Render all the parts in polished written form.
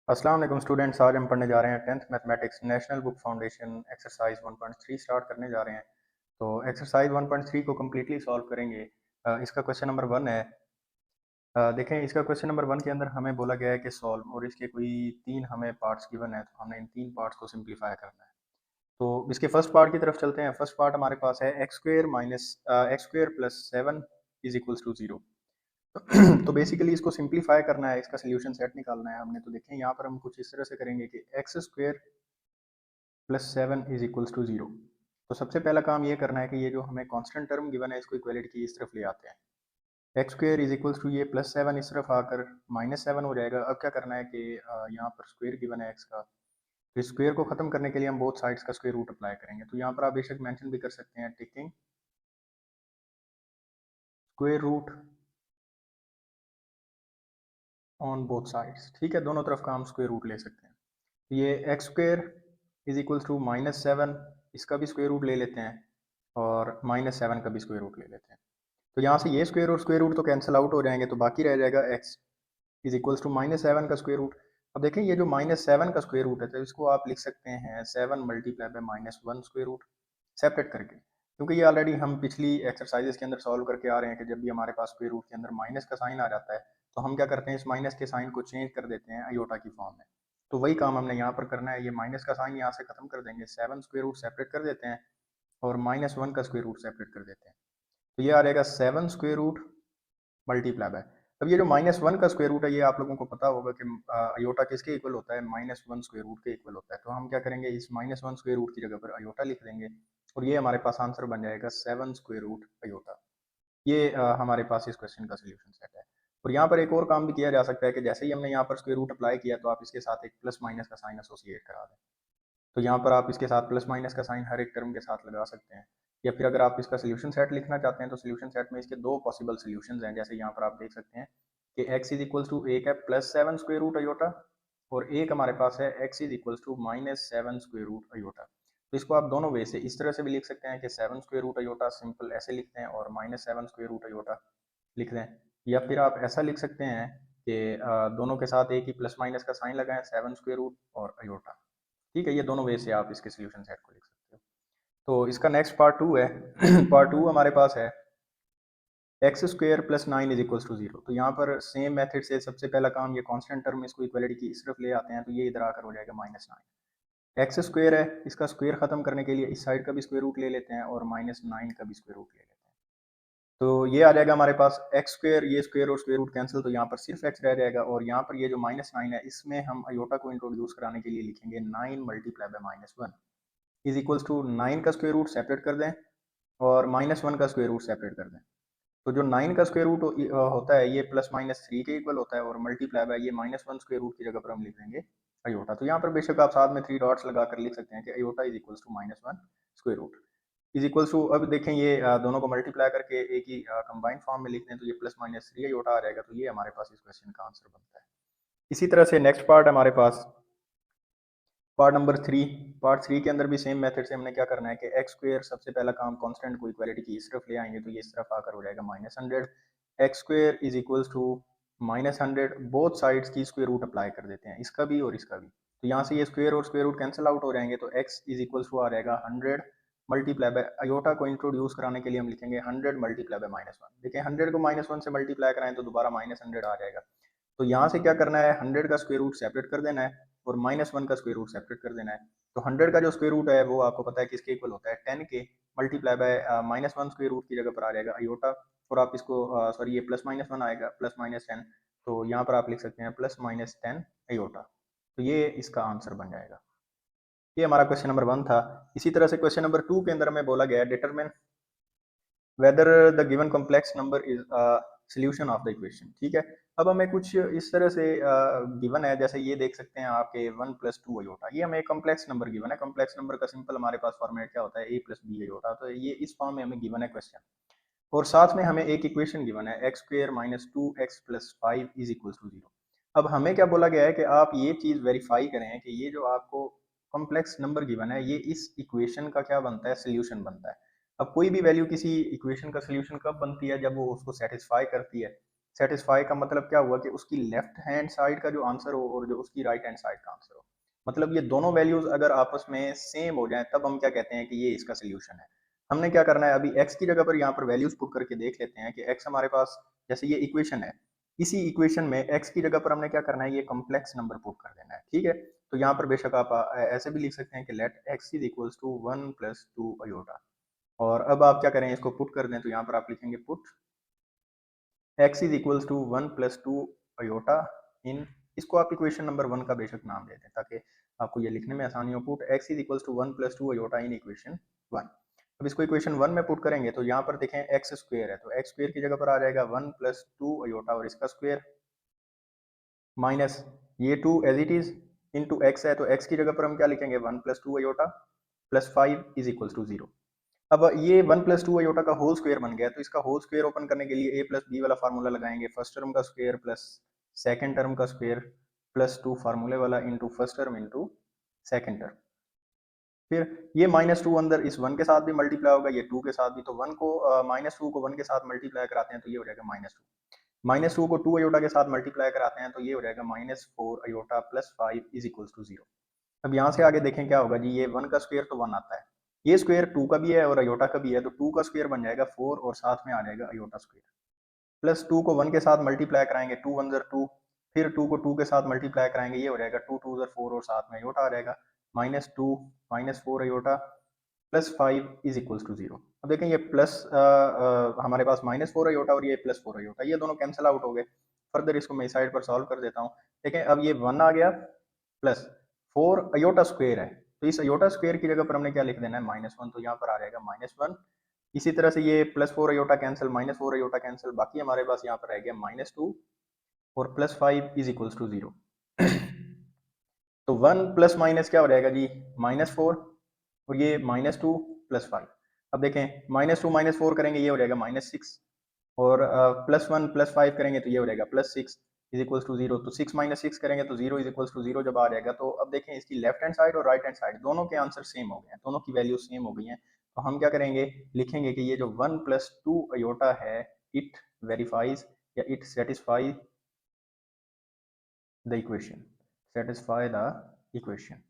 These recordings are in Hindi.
अस्सलाम वालेकुम स्टूडेंट्स। आज हम पढ़ने जा रहे हैं 10th mathematics national book foundation exercise 1.3 start करने जा रहे हैं। तो एक्सरसाइज 1.3 को कम्प्लीटली सॉल्व करेंगे। इसका क्वेश्चन नंबर 1 है। देखें, इसका क्वेश्चन नंबर 1 के अंदर हमें बोला गया है कि सॉल्व, और इसके कोई तीन हमें पार्ट्स गिवन है, तो हमने इन तीन पार्ट्स को सिंप्लीफाई करना है। तो इसके फर्स्ट पार्ट की तरफ चलते हैं। फर्स्ट पार्ट हमारे पास है X square minus X square plus 7 is equals to 0। तो बेसिकली इसको सिंप्लीफाई करना है, इसका सोल्यूशन सेट निकालना है हमने। तो देखें, यहाँ पर हम कुछ इस तरह से करेंगे कि X square plus 7 is equals to 0। तो सबसे पहला काम ये करना है कि ये जो हमें कांस्टेंट टर्म गिवन है, इसको इक्वलिटी की इस तरफ ले आते हैं। X square is equals to ये प्लस 7 इस तरफ आकर -7 हो जाएगा। अब क्या करना है कि यहाँ पर स्क्वेयर गिवन है एक्स का, तो स्क्वेयर को खत्म करने के लिए हम बोथ साइड्स का स्क्वेयर रूट अप्लाई करेंगे। तो यहाँ पर आप बेशक मेंशन भी कर सकते हैं taking square root on both sides. ठीक है, दोनों तरफ का हम स्क्वेयर रूट ले सकते हैं। ये X square is equals to -7, इसका भी स्क्वेयर रूट ले लेते हैं, और -7 का भी स्क्वेयर रूट ले लेते हैं। तो यहाँ से ये स्क्वेयर और स्क्वेयर रूट तो कैंसिल आउट हो जाएंगे, तो बाकी रह जाएगा एक्स इज इक्वल्स टू -7 का स्क्वेयर रूट। अब देखें, ये जो -7 का स्क्वेयर रूट है, तो इसको आप लिख सकते हैं 7 multiply by -1 square root, separate करके। क्योंकि ये ऑलरेडी हम पिछली एक्सरसाइजेस के अंदर सॉल्व करके आ रहे हैं कि जब भी हमारे पास स्क्वेयर रूट के अंदर माइनस का साइन आ जाता है, तो हम क्या करते हैं, इस माइनस के साइन को चेंज कर देते हैं अयोटा की फॉर्म में। तो वही काम हमने यहाँ पर करना है। ये माइनस का साइन यहाँ से खत्म कर देंगे, 7 स्क्वेयर रूट सेपरेट कर देते हैं, और -1 का स्क्वेयर रूट सेपरेट कर देते हैं। तो ये आ जाएगा 7 स्क्वेयर रूट मल्टीप्लाई बाय। अब ये जो -1 का स्क्वायर रूट है, ये आप लोगों को पता होगा कि अयोटा किसके इक्वल होता है, -1 स्क्वायर रूट के इक्वल होता है। तो हम क्या करेंगे, इस -1 स्क्वायर रूट की जगह पर अयोटा लिख देंगे, और ये हमारे पास आंसर बन जाएगा 7 स्क्वायर रूट अयोटा। ये हमारे पास इस क्वेश्चन का सोल्यूशन सेट है। और यहाँ पर एक और काम भी किया जा सकता है कि जैसे ही हमने यहाँ पर स्क्वायर रूट अप्लाई किया, तो आप इसके साथ एक प्लस माइनस का साइन एसोसिएट करा दें। तो यहाँ पर आप इसके साथ प्लस माइनस का साइन हर एक टर्म के साथ लगा सकते हैं। या फिर अगर आप इसका सोल्यूशन सेट लिखना चाहते हैं, तो सोल्यूशन सेट में इसके दो पॉसिबल सोल्यूशंस हैं। जैसे यहाँ पर आप देख सकते हैं कि x इज इक्वल्स टू एक है +7 स्क्वायर रूट अयोटा, और एक हमारे पास है x is equals to -7 square root iota. तो इसको आप दोनों वे से इस तरह से भी लिख सकते हैं कि 7 स्क्वायर रूट अयोटा सिंपल ऐसे लिखते हैं, और -7 स्क्वायर रूट अयोटा लिख दें। या फिर आप ऐसा लिख सकते हैं कि दोनों के साथ एक ही प्लस माइनस का साइन लगाएं, 7 स्क्वायर रूट और अयोटा। ठीक है, ये दोनों वे से आप इसके सोल्यूशन सेट को लिख सकते हो। तो इसका नेक्स्ट पार्ट 2 है। पार्ट 2 हमारे पास है X square plus 9 is equals to 0। तो यहाँ पर सेम मेथड से सबसे पहला काम, ये कांस्टेंट टर्म इसको इक्वलिटी की इस तरफ ले आते हैं, तो ये इधर आकर हो जाएगा -9। एक्स स्क्वेयर है, इसका स्क्वेयर खत्म करने के लिए इस साइड का भी स्क्वेयर रूट ले लेते हैं, और -9 का भी स्क्वेयर रूट ले लेते हैं। तो ये आ जाएगा हमारे पास एक्स स्क्वेयर, ये स्क्वेयर और स्क्वेयर रूट कैंसिल, तो यहाँ पर सिर्फ एक्स रह जाएगा। और यहाँ पर ये जो -9 है, इसमें हम अयोटा को इंट्रोड्यूस कराने के लिए लिखेंगे 9 multiply by -1 is equals to 9 का स्क्वेयर रूट सेपरेट कर दें, और -1 का स्क्वेयर रूट सेपरेट कर दें। तो जो 9 का स्क्वेयर रूट होता है, ये +-3 के इक्वल होता है, और मल्टीप्लाई बाय ये -1 स्क्वेयर रूट की जगह पर हम लिख देंगे अयोटा। तो यहाँ पर बेशक आप साथ में 3 डॉट्स लगाकर लिख सकते हैं कि iota is equals to -1 square root is equals to. अब देखें, ये दोनों को मल्टीप्लाई करके एक ही कंबाइंड फॉर्म में लिख दें, तो ये +-3 अयोटा आ जाएगा। तो ये हमारे पास इस क्वेश्चन का आंसर बनता है। इसी तरह से नेक्स्ट पार्ट हमारे पास पार्ट नंबर 3। पार्ट 3 के अंदर भी सेम मेथड से हमने क्या करना है कि एक्स स्क्वेयर, सबसे पहला काम कांस्टेंट को इक्वालिटी की इस तरफ ले आएंगे, तो ये इस तरफ आकर हो जाएगा -100। X square is equals to -100, both sides की स्क्वेयर रूट अप्लाई कर देते हैं, इसका भी और इसका भी। तो यहाँ से ये स्क्वेयर और स्क्वेयर रूट कैंसिल आउट हो जाएंगे, तो एक्स इज इक्वल्स टू आ जाएगा 100 मल्टीप्लाई बाय अयोटा को इंट्रोड्यूस कराने के लिए हम लिखेंगे 100 मल्टीप्लाई बाय -1। देखिए, 100 को -1 से मल्टीप्लाई कराएं तो दोबारा -100 आ जाएगा। तो यहाँ से क्या करना है, 100 का स्क्वेयर रूट सेपरेट कर देना है, और -1 का स्क्वेयर रूट सेपरेट कर देना है। तो 100 का जो स्क्वेयर रूट है, वो आपको पता है किसके इक्वल होता है, 10 के। मल्टीप्लाई बाय -1 स्क्वेयर रूट की जगह पर आ जाएगा अयोटा, और आप इसको सॉरी, ये +-1 आएगा, +-10। तो यहाँ पर आप लिख सकते हैं +-10 अयोटा। तो ये इसका आंसर बन जाएगा। ये हमारा क्वेश्चन नंबर 1 था। इसी तरह से क्वेश्चन नंबर 2 के अंदर हमें बोला गया है determine whether the given complex number is solution of the equation. ठीक है, अब हमें कुछ इस तरह से गिवन है, जैसे ये देख सकते हैं आपके 1 + 2 अयोटा, ये हमें कॉम्प्लेक्स नंबर गिवन है। कॉम्प्लेक्स नंबर का सिंपल हमारे पास फॉर्मेट क्या होता है, a + b अयोटा। तो ये इस फॉर्म में हमें गिवन है क्वेश्चन, और साथ में हमें एक इक्वेशन गिवन है x square minus 2x + 5 is equal to 0। अब हमें क्या बोला गया है कि आप ये चीज़ वेरीफाई करें कि ये जो आपको कॉम्प्लेक्स नंबर गिवन है, ये इस इक्वेशन का क्या बनता है, सोल्यूशन बनता है। अब कोई भी वैल्यू किसी इक्वेशन का सोल्यूशन कब बनती है, जब वो उसको सेटिस्फाई करती है। सेटिस्फाई का मतलब क्या हुआ कि उसकी लेफ्ट हैंड साइड का जो आंसर हो और जो उसकी राइट हैंड साइड का आंसर हो, मतलब ये दोनों वैल्यूज अगर आपस में सेम हो जाएं तब हम क्या कहते हैं कि ये इसका सोल्यूशन है। हमने क्या करना है, अभी x की जगह पर यहाँ पर वैल्यूज पुट करके देख लेते हैं कि x हमारे पास, जैसे ये इक्वेशन है, इसी इक्वेशन में x की जगह पर हमने क्या करना है, ये कॉम्प्लेक्स नंबर पुट कर देना है। ठीक है, तो यहाँ पर बेशक आप ऐसे भी लिख सकते हैं कि let x is equals to 1 plus 2 iota. और अब आप क्या करें, इसको पुट कर दें, तो यहाँ पर आप लिखेंगे put x is equals to 1 plus 2 iota in, इसको आप इक्वेशन नंबर 1 का बेशक नाम दे दें ताकि आपको ये लिखने में आसानी हो। Put x is equals to 1 plus 2 iota in equation 1। अब इसको इक्वेशन 1 में पुट करेंगे तो यहाँ पर देखें एक्स स्क्वेयर है, तो एक्स स्क्वेयर की जगह पर आ जाएगा 1 प्लस 2 अयोटा और इसका स्क्वेयर माइनस ये 2 as it is into x है, तो एक्स की जगह पर हम क्या लिखेंगे, 1 plus 2 iota plus 5 is equals to 0। अब ये 1 प्लस 2 अयोटा का होल स्क्वायर बन गया, तो इसका होल स्क्वायर ओपन करने के लिए a प्लस बी वाला फार्मूला लगाएंगे, फर्स्ट टर्म का स्क्वायर प्लस सेकंड टर्म का स्क्वायर प्लस 2 फार्मूले वाला into first term into second term. फिर ये -2 अंदर इस 1 के साथ भी मल्टीप्लाई होगा, ये 2 के साथ भी, तो 1 को -2 को 1 के साथ मल्टीप्लाई कराते हैं तो ये हो जाएगा -2, -2 को 2 अयोटा के साथ मल्टीप्लाई कराते हैं तो ये हो जाएगा -4 iota plus 5 is equals to 0। अब यहाँ से आगे देखें क्या होगा जी, ये 1 का स्क्वायर तो 1 आता है, ये स्क्वायर 2 का भी है और अयोटा का भी है, तो 2 का स्क्वायर बन जाएगा 4 और साथ में आ जाएगा अयोटा स्क्वायर, प्लस 2 को 1 के साथ मल्टीप्लाई कराएंगे, 2 1 2, फिर 2 को 2 के साथ मल्टीप्लाई कराएंगे, ये हो जाएगा 2 2 4 और साथ में अयोटा आ जाएगा, -2 -4 iota plus 5 is equals to 0। अब देखें ये प्लस हमारे पास -4 अयोटा और ये +4 अयोटा, ये दोनों कैंसिल आउट हो गए। फर्दर इसको मैं इस साइड पर सॉल्व कर देता हूँ। देखें अब ये 1 आ गया प्लस 4 अयोटा स्क्वायर है, तो इस अयोटा स्क्वायर की जगह पर हमने क्या लिख देना है, -1, तो यहाँ पर आ जाएगा -1। इसी तरह से ये +4 अयोटा कैंसिल, -4 अयोटा कैंसिल, बाकी हमारे पास यहाँ पर रह गया -2 और +5 इज इक्वल्स टू 0। तो 1 प्लस माइनस क्या हो जाएगा जी, -4 और ये -2 प्लस 5। अब देखें -2 -4 करेंगे ये हो जाएगा -6 और +1 प्लस 5 करेंगे तो ये हो जाएगा +6 इज इक्वल्स टू 0। तो 6 -6 करेंगे तो 0 इज इक्वल्स टू 0 जब आ जाएगा, तो अब देखें इसकी लेफ्ट हैंड साइड और राइट हैंड साइड दोनों के आंसर सेम हो गए हैं, दोनों की वैल्यू सेम हो गई हैं। तो हम क्या करेंगे, लिखेंगे कि ये जो 1 प्लस 2 अयोटा है, इट वेरीफाइज या it satisfy the equation, satisfy the equation.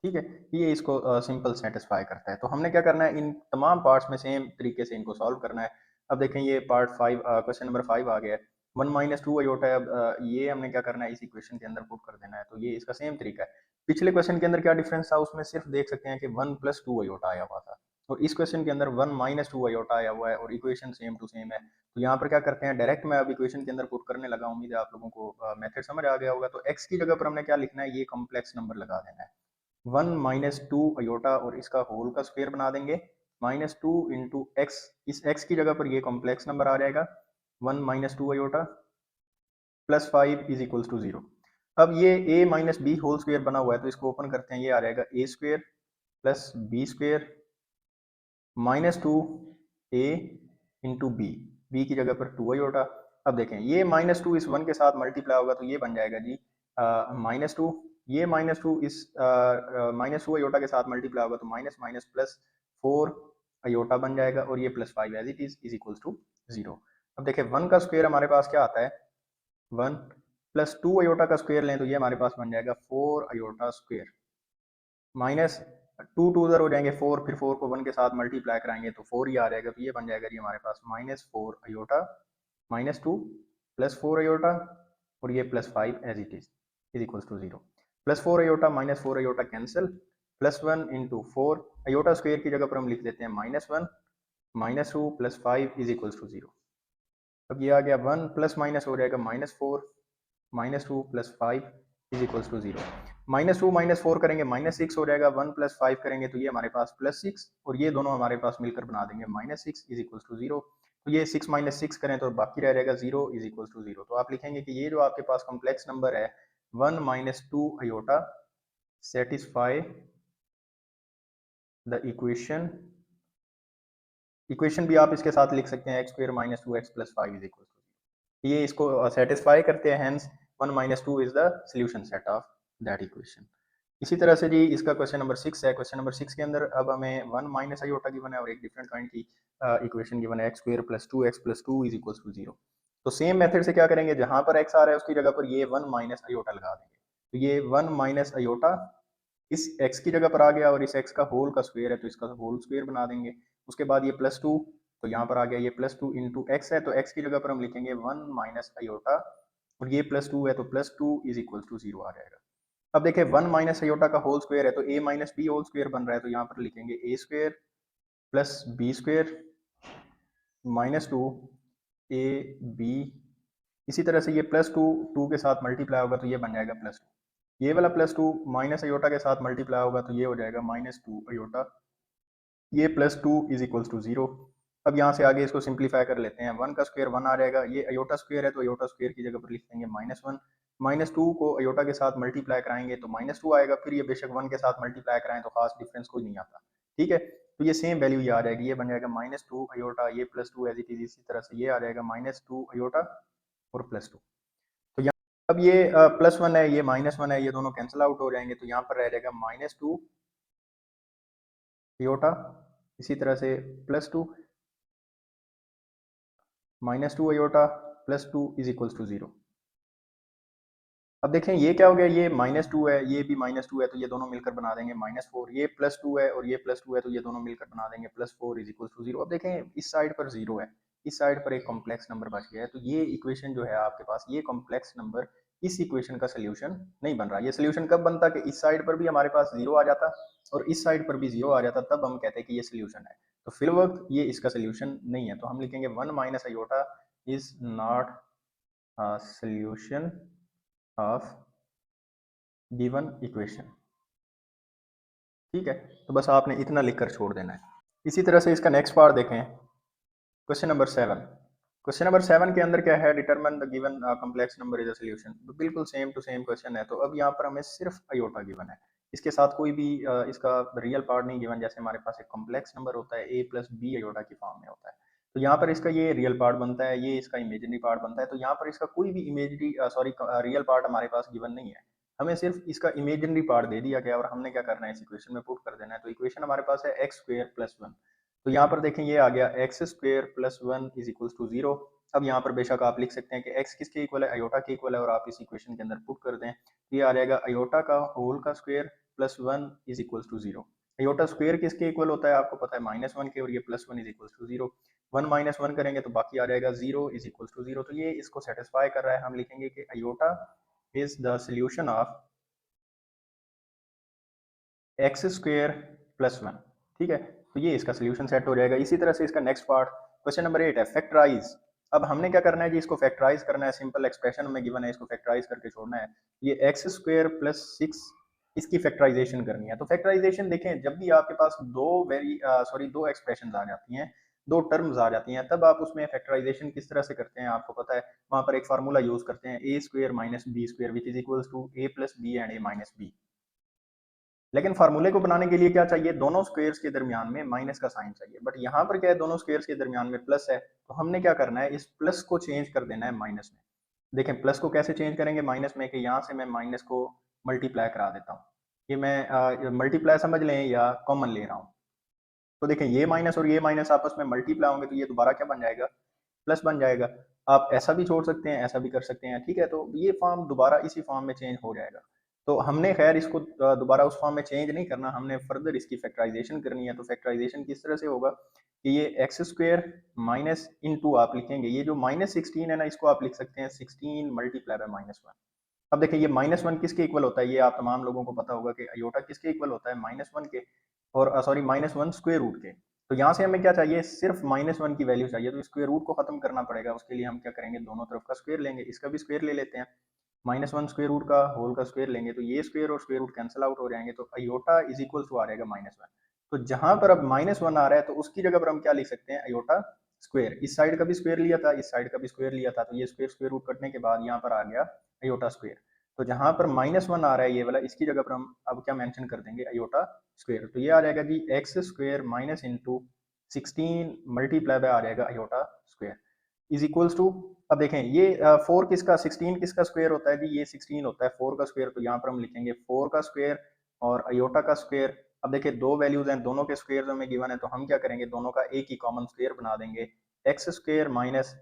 ठीक है, ये इसको सिंपल सेटिस्फाई करता है। तो हमने क्या करना है, इन तमाम पार्ट्स में सेम तरीके से इनको सॉल्व करना है। अब देखें ये पार्ट 5, क्वेश्चन नंबर 5 आ गया है, 1 -2 अयोटा है। अब ये हमने क्या करना है, इस इक्वेशन के अंदर पुट कर देना है, तो ये इसका सेम तरीका है। पिछले क्वेश्चन के अंदर क्या डिफरेंस था, उसमें सिर्फ देख सकते हैं कि 1 प्लस 2 अयोटा आया हुआ था, और इस क्वेश्चन के अंदर 1 -2 अयोटा आया हुआ है और इक्वेशन सेम टू सेम है। तो यहाँ पर क्या करते हैं, डायरेक्ट मैं अब इक्वेशन के अंदर पुट करने लगा, उम्मीद है आप लोगों को मेथड समझ आ गया होगा। तो x की जगह पर हमने क्या लिखना है, ये कॉम्प्लेक्स नंबर लगा देना है, 1 -2 अयोटा और इसका होल का स्क्वायर बना देंगे, -2 इंटू एक्स, इस x की जगह पर ये कॉम्प्लेक्स नंबर आ जाएगा 1 -2 iota plus 5 is equals to 0। अब ये a minus b whole square बना हुआ है, तो इसको ओपन करते हैं, ये आ जाएगा a square plus b square -2 a into b, b की जगह पर 2 अयोटा। अब देखें ये -2 इस 1 के साथ मल्टीप्लाई होगा तो ये बन जाएगा जी -2, ये -2 इस -2 अयोटा के साथ मल्टीप्लाई होगा तो माइनस माइनस प्लस 4 अयोटा बन जाएगा और ये +5 as it is equals to 0। अब देखें 1 का स्क्वायर हमारे पास क्या आता है, 1 प्लस 2 अयोटा का स्क्वायर लें तो ये हमारे पास बन जाएगा 4 अयोटा स्क्वायर, माइनस 2 2 उधर हो जाएंगे 4, फिर 4 को 1 के साथ मल्टीप्लाई कराएंगे तो 4 ही आ जाएगा, तो ये बन जाएगा जी हमारे पास -4 अयोटा -2 प्लस 4 अयोटा और ये +5 as it is equals to 0। +4 iota -4 iota cancel, +1 into 4 iota square की जगह पर हम लिख देते हैं -1 -2 प्लस 5 इज इक्वल्स टू 0। अब ये आ गया 1 प्लस माइनस हो जाएगा -4 -2 प्लस 5 इज इक्वल्स टू 0। -2 -4 करेंगे -6 हो जाएगा, 1 प्लस 5 करेंगे तो ये हमारे पास +6 और ये दोनों हमारे पास मिलकर बना देंगे -6 इज इक्वल्स टू 0। तो ये 6 -6 करें तो बाकी रह जाएगा 0 इज इक्वल्स टू 0। तो आप लिखेंगे कि ये जो आपके पास कॉम्प्लेक्स नंबर है 1 -2 iota satisfy the equation, equation भी आप इसके साथ लिख सकते हैं x² - 2x + 5 is equal to, ये इसको सेटिस्फाई करते हैं, hence 1 - 2 is the solution set of that equation. इसी तरह से जी इसका क्वेश्चन नंबर 6 है, क्वेश्चन नंबर 6 के अंदर अब हमें 1 माइनस अयोटा गिवन है और एक डिफरेंट काइंड की इक्वेशन गिवन है x² + 2x + 2 is equal to 0। तो सेम मेथड से क्या करेंगे, जहां पर x आ रहा है उसकी जगह पर ये 1 माइनस अयोटा लगा देंगे। तो ये 1 माइनस अयोटा इस x की जगह पर आ गया, और इस x का होल का स्क्वायर है तो इसका होल स्क्वायर बना देंगे। उसके बाद ये +2, तो यहाँ पर आ गया ये +2 इंटू एक्स है, तो x की जगह पर हम लिखेंगे 1 माइनस अयोटा, और ये +2 है तो +2 इज इक्वल टू 0 आ जाएगा। अब देखिए 1 माइनस अयोटा का होल स्क्वायर है तो a minus b whole square बन रहा है, तो यहाँ पर लिखेंगे a square plus b square -2 a b. इसी तरह से ये +2 2 के साथ मल्टीप्लाई होगा तो ये बन जाएगा +2। ये वाला +2 माइनस अयोटा के साथ मल्टीप्लाई होगा तो ये हो जाएगा -2 अयोटा। ये +2 इज इक्वल्स टू 0। अब यहाँ से आगे इसको सिंप्लीफाई कर लेते हैं, 1 का स्क्वायर 1 आ जाएगा, ये अयोटा स्क्वायर है तो अयोटा स्क्वायर की जगह पर लिख देंगे -1। -2 को अयोटा के साथ मल्टीप्लाई कराएंगे तो -2 आएगा, फिर ये बेशक 1 के साथ मल्टीप्लाई कराएं तो खास डिफरेंस कोई नहीं आता। ठीक है, तो ये सेम वैल्यू ये आ जाएगी, ये बन जाएगा -2 अयोटा, ये +2 एज इट इज, इसी तरह से ये आ जाएगा -2 अयोटा और +2। तो यहाँ अब ये +1 है, ये -1 है, ये दोनों कैंसिल आउट हो जाएंगे, तो यहाँ पर रह जाएगा -2 अयोटा, इसी तरह से +2 -2 अयोटा +2 इज इक्वल्स टू 0। अब देखें ये क्या हो गया, ये -2 है, ये भी -2 है, तो ये दोनों मिलकर बना देंगे -4। ये +2 है और ये +2 है, तो ये दोनों मिलकर बना देंगे +4 इज इक्वल्स टू 0। अब देखें इस साइड पर 0 है, इस साइड पर एक कॉम्प्लेक्स नंबर बच गया है, तो ये इक्वेशन जो है आपके पास, ये कॉम्प्लेक्स नंबर इस इक्वेशन का सोल्यूशन नहीं बन रहा। ये सोल्यूशन कब बनता कि इस साइड पर भी हमारे पास 0 आ जाता और इस साइड पर भी 0 आ जाता, तब हम कहते हैं कि ये सोल्यूशन है। तो फिल वक्त ये इसका सोल्यूशन नहीं है, तो हम लिखेंगे 1 minus aorta is not a solution of given equation. ठीक है, तो बस आपने इतना लिखकर छोड़ देना है। इसी तरह से इसका नेक्स्ट पार्ट देखें, क्वेश्चन नंबर 7। क्वेश्चन नंबर 7 के अंदर क्या है, determine the given complex number is a solution. तो बिल्कुल सेम टू सेम क्वेश्चन है, तो अब यहाँ पर हमें सिर्फ अयोटा गिवन है, इसके साथ कोई भी इसका रियल पार्ट नहीं गिवन। जैसे हमारे पास एक कॉम्प्लेक्स नंबर होता है a प्लस बी अयोटा की फॉर्म में होता है, तो यहाँ पर इसका ये रियल पार्ट बनता है, ये इसका इमेजिनरी पार्ट बनता है। तो यहाँ पर इसका कोई भी इमेजनरी रियल पार्ट हमारे पास गिवन नहीं है, हमें सिर्फ इसका इमेजिनरी पार्ट दे दिया गया और हमने क्या करना है, इस इक्वेशन में पुट कर देना है। तो इक्वेशन हमारे पास है एक्स स्क्वायर प्लस 1, तो यहाँ पर देखें ये आ गया x square plus 1 is equal to 0। अब यहाँ पर बेशक आप लिख सकते हैं कि x किसके इक्वल है, अयोटा के इक्वल है, और आप इस इक्वेशन के अंदर पुट कर दें, ये आ जाएगा अयोटा का होल का square plus 1 is equal to 0। Iota square किसके इक्वल होता है आपको पता है, -1 के, और ये +1 इज इक्वल टू 0। 1 -1 करेंगे तो बाकी आ जाएगा 0 इज इक्वल टू 0। तो ये इसको सेटिस्फाई कर रहा है, हम लिखेंगे कि iota is the solution of x square plus 1। ठीक है, तो ये इसका सोल्यूशन सेट हो जाएगा। इसी तरह से इसका नेक्स्ट पार्ट क्वेश्चन नंबर 8 है, फैक्टराइज। अब हमने क्या करना है जी, इसको फैक्टराइज करना है, सिंपल एक्सप्रेशन में गिवन है, इसको फैक्टराइज करके छोड़ना है। ये एक्स स्क्वायर प्लस 6 इसकी फैक्टराइजेशन करनी है। तो फैक्टराइजेशन देखें, जब भी आपके पास दो एक्सप्रेशन आ जाती हैं, दो टर्म्स आ जाती हैं, तब आप उसमें फैक्टराइजेशन किस तरह से करते हैं आपको पता है। वहां पर एक फार्मूला यूज करते हैं A square minus B square which is equal to A plus B and A minus B. लेकिन फार्मूले को बनाने के लिए क्या चाहिए, दोनों स्क्वायर्स के दरमियान में माइनस का साइन चाहिए, बट यहाँ पर क्या है, दोनों स्क्वायर्स के दरमियान में प्लस है, तो हमने क्या करना है, इस प्लस को चेंज कर देना है माइनस में। देखें प्लस को कैसे चेंज करेंगे माइनस में, कि यहाँ से मैं माइनस को मल्टीप्लाई करा देता हूँ। ये मैं मल्टीप्लाई समझ लें या कॉमन ले रहा हूँ। तो देखें ये माइनस और ये माइनस आपस में मल्टीप्लाई होंगे तो ये दोबारा क्या बन जाएगा, प्लस बन जाएगा। आप ऐसा भी छोड़ सकते हैं, ऐसा भी कर सकते हैं। ठीक है, तो ये फॉर्म दोबारा इसी फॉर्म में चेंज हो जाएगा। तो हमने खैर इसको दोबारा उस फॉर्म में चेंज नहीं करना, हमने फर्दर इसकी फैक्टराइजेशन करनी है। तो फैक्टराइजेशन किस तरह से होगा कि ये एक्स स्क्वायर माइनस इंटू आप लिखेंगे, ये जो -16 है ना, इसको आप लिख सकते हैं 16 मल्टीप्लाई बाय -1। अब देखिए ये -1 किसके इक्वल होता है, ये आप तमाम लोगों को पता होगा कि अयोटा किसके इक्वल होता है, -1 के, और -1 स्क्वायर रूट के। तो यहाँ से हमें क्या चाहिए, सिर्फ -1 की वैल्यू चाहिए, तो स्क्वायर रूट को खत्म करना पड़ेगा। उसके लिए हम क्या करेंगे, दोनों तरफ का स्क्वायर लेंगे, इसका भी स्क्वायर ले लेते हैं, -1 स्क्वायर रूट का होल का स्क्वायर लेंगे, तो ये स्क्वायर और स्क्वायर रूट कैंसिल आउट हो जाएंगे, तो अयोटा इज इक्वल टू आ जाएगा -1। तो जहां पर अब -1 आ रहा है, तो उसकी जगह पर हम क्या लिख सकते हैं, अयोटा स्क्वायर। इस साइड का भी स्क्वायर लिया था, इस साइड का भी स्क्वायर लिया था, तो ये स्क्वायर स्क्वायर रूट कटने के बाद यहाँ पर आ गया अयोटा स्क्वायर। तो जहां पर -1 आ रहा है ये वाला, इसकी जगह पर हम अब क्या मेंशन कर देंगे, अयोटा स्क्वायर। तो ये आ जाएगा जी x square minus into 16 multiply by आ जाएगा iota square is equals to. अब देखें ये 4 किसका 16 किसका स्क्वायर होता है जी, ये 16 होता है 4 का स्क्वायर। तो यहाँ पर हम लिखेंगे 4 का स्क्वायर और अयोटा का स्क्वायर। अब देखिए दो वैल्यूज हैं, दोनों के स्क्वायर हमें गिवन है, तो हम क्या करेंगे, दोनों का एक ही कॉमन स्क्वायर बना देंगे, एक्स स्क्वायर माइनस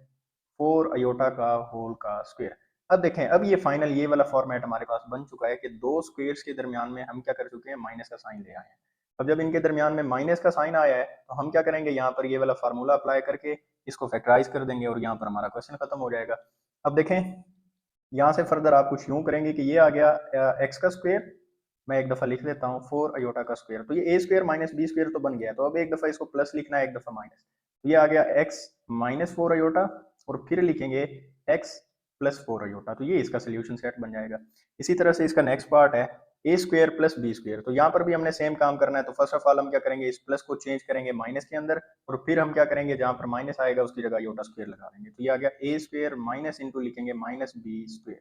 4 अयोटा का होल का स्क्वायर। अब देखें, अब ये फाइनल ये वाला फॉर्मेट हमारे पास बन चुका है कि दो स्क्वायर्स के दरमियान में हम क्या कर चुके हैं, माइनस का साइन ले आए हैं। अब जब इनके दरमियान में माइनस का साइन आया है तो हम क्या करेंगे, यहाँ पर ये वाला फार्मूला अप्लाई करके इसको फैक्टराइज कर देंगे और यहाँ पर हमारा क्वेश्चन खत्म हो जाएगा। अब देखें, यहाँ से फर्दर आप कुछ यूं करेंगे कि ये आ गया एक्स का स्क्वायर, मैं एक दफा लिख देता हूँ 4 अयोटा का स्क्वायर, तो ये ए स्क्वायर माइनस बी स्क्वायर तो बन गया। तो अब एक दफा इसको प्लस लिखना है, एक दफा माइनस, तो ये आ गया एक्स माइनस 4 अयोटा, और फिर लिखेंगे एक्स प्लस 4 अयोटा, तो ये इसका सोल्यूशन सेट बन जाएगा। इसी तरह से इसका नेक्स्ट पार्ट है ए स्क्वायर प्लस बी स्क्वायर, तो यहाँ पर भी हमने सेम काम करना है। तो फर्स्ट ऑफ ऑल हम क्या करेंगे, इस प्लस को चेंज करेंगे माइनस के अंदर, और फिर हम क्या करेंगे, जहां पर माइनस आएगा उसकी जगह अयोटा स्क्वायर लगा देंगे। तो ये आ गया ए स्क्वायर माइनस इंटू लिखेंगे माइनस बी स्क्वायर,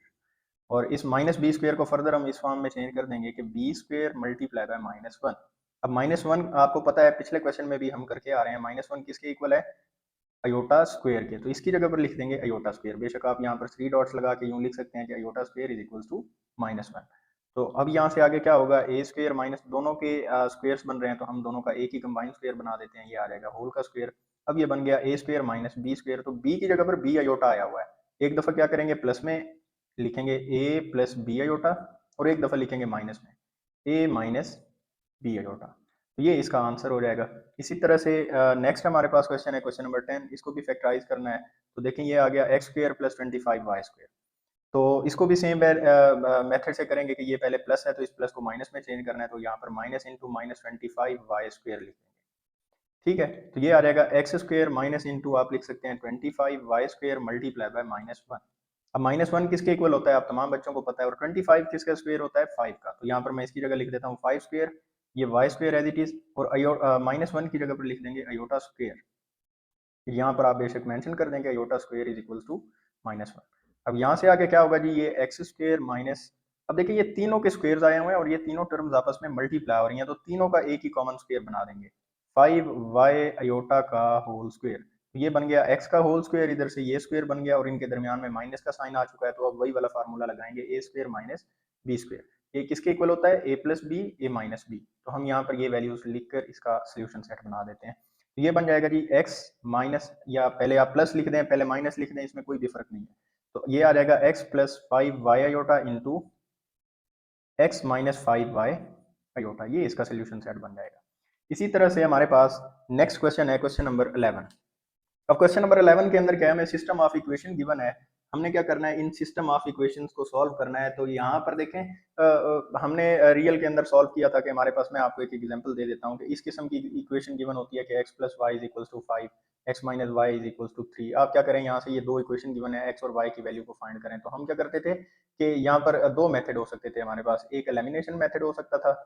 और इस माइनस बी स्क्वायर को फर्दर हम इस फॉर्म में चेंज कर देंगे कि b square multiply by minus one. अब माइनस वन आपको पता है पिछले क्वेश्चन में भी हम करके आ रहे हैं, माइनस वन किसके इक्वल है, अयोटा स्क्वायर के, तो इसकी जगह पर लिख देंगे अयोटा स्क्वायर। बेशक आप यहाँ पर 3 डॉट्स लगा के यूं लिख सकते हैं कि iota square is equal to minus one. तो अब यहाँ से आगे क्या होगा, ए स्क्वायर माइनस, दोनों के स्क्वायर्स बन रहे हैं तो हम दोनों का एक ही कंबाइन स्क्वायर बना देते हैं, ये आ जाएगा होल का स्क्वायर। अब ये बन गया a square minus B square, तो बी की जगह पर बी अयोटा आया हुआ है, एक दफा क्या करेंगे प्लस में लिखेंगे ए प्लस बी अयोटा, और एक दफा लिखेंगे माइनस में ए माइनस बी अयोटा, तो ये इसका आंसर हो जाएगा। इसी तरह से नेक्स्ट हमारे पास क्वेश्चन है, क्वेश्चन नंबर 10, इसको भी फैक्टराइज करना है। तो देखें ये आ गया x square plus 25 y square, तो इसको भी सेम मेथड से करेंगे कि ये पहले प्लस है तो इस प्लस को माइनस में चेंज करना है, तो यहाँ पर minus into minus 25 y square लिखेंगे। ठीक है, तो ये आ जाएगा एक्स स्क्वायर माइनस इंटू आप लिख सकते हैं 25 y square multiply by minus one. अब माइनस वन किसके इक्वल होता है, आप तमाम बच्चों को पता है, और 25 किसका स्क्वायर होता है, 5 का, तो यहाँ पर मैं इसकी जगह लिख देता हूँ 5 स्क्वायर, ये y square as it is, और माइनस वन की जगह पर लिख देंगे अयोटा स्क्वायर। यहाँ पर आप बेशक मेंशन कर देंगे iota square is equal to minus one. अब यहाँ से आगे क्या होगा जी, ये एक्स स्क्वायर माइनस, अब देखिए ये तीनों के स्क्वायर्स आए हुए हैं और ये तीनों टर्म्स आपस में मल्टीप्लाई हो रही हैं, तो तीनों का एक ही कॉमन स्क्वायर बना देंगे, 5y अयोटा का होल स्क्वायर, तो ये बन गया x का होल स्क्वायर, इधर से ये स्क्वायर बन गया और इनके दरमियान में माइनस का साइन आ चुका है, तो अब वही वाला फार्मूला लगाएंगे ए स्क्वायर माइनस बी स्क्वायर। ये किसके इक्वल होता है, ए plus b a minus B, तो हम यहाँ पर ये वैल्यूज लिखकर इसका सोल्यूशन सेट बना देते हैं। तो ये बन जाएगा जी x माइनस, या पहले आप प्लस लिख दें पहले माइनस लिख दें, इसमें कोई भी फर्क नहीं है, तो ये आ जाएगा x plus 5y iota into x minus 5y iota, ये इसका सोल्यूशन सेट बन जाएगा। इसी तरह से हमारे पास नेक्स्ट क्वेश्चन है, क्वेश्चन नंबर 11। अब क्वेश्चन नंबर 11 के अंदर क्या है, हमें सिस्टम ऑफ इक्वेशन गिवन है, हमने क्या करना है, इन सिस्टम ऑफ इक्वेशंस को सॉल्व करना है। तो यहाँ पर देखें हमने रियल के अंदर सॉल्व किया था कि हमारे पास, मैं आपको एक एग्जांपल दे देता हूँ कि इस किस्म की इक्वेशन गिवन होती है कि x plus y is equal to 5, x minus y is equal to 3। आप क्या करें, यहाँ से ये दो इक्वेशन गिवन है, x और y की वैल्यू को फाइंड करें। तो हम क्या करते थे कि यहाँ पर दो मेथड हो सकते थे हमारे पास, एक एलिमिनेशन मेथड हो सकता था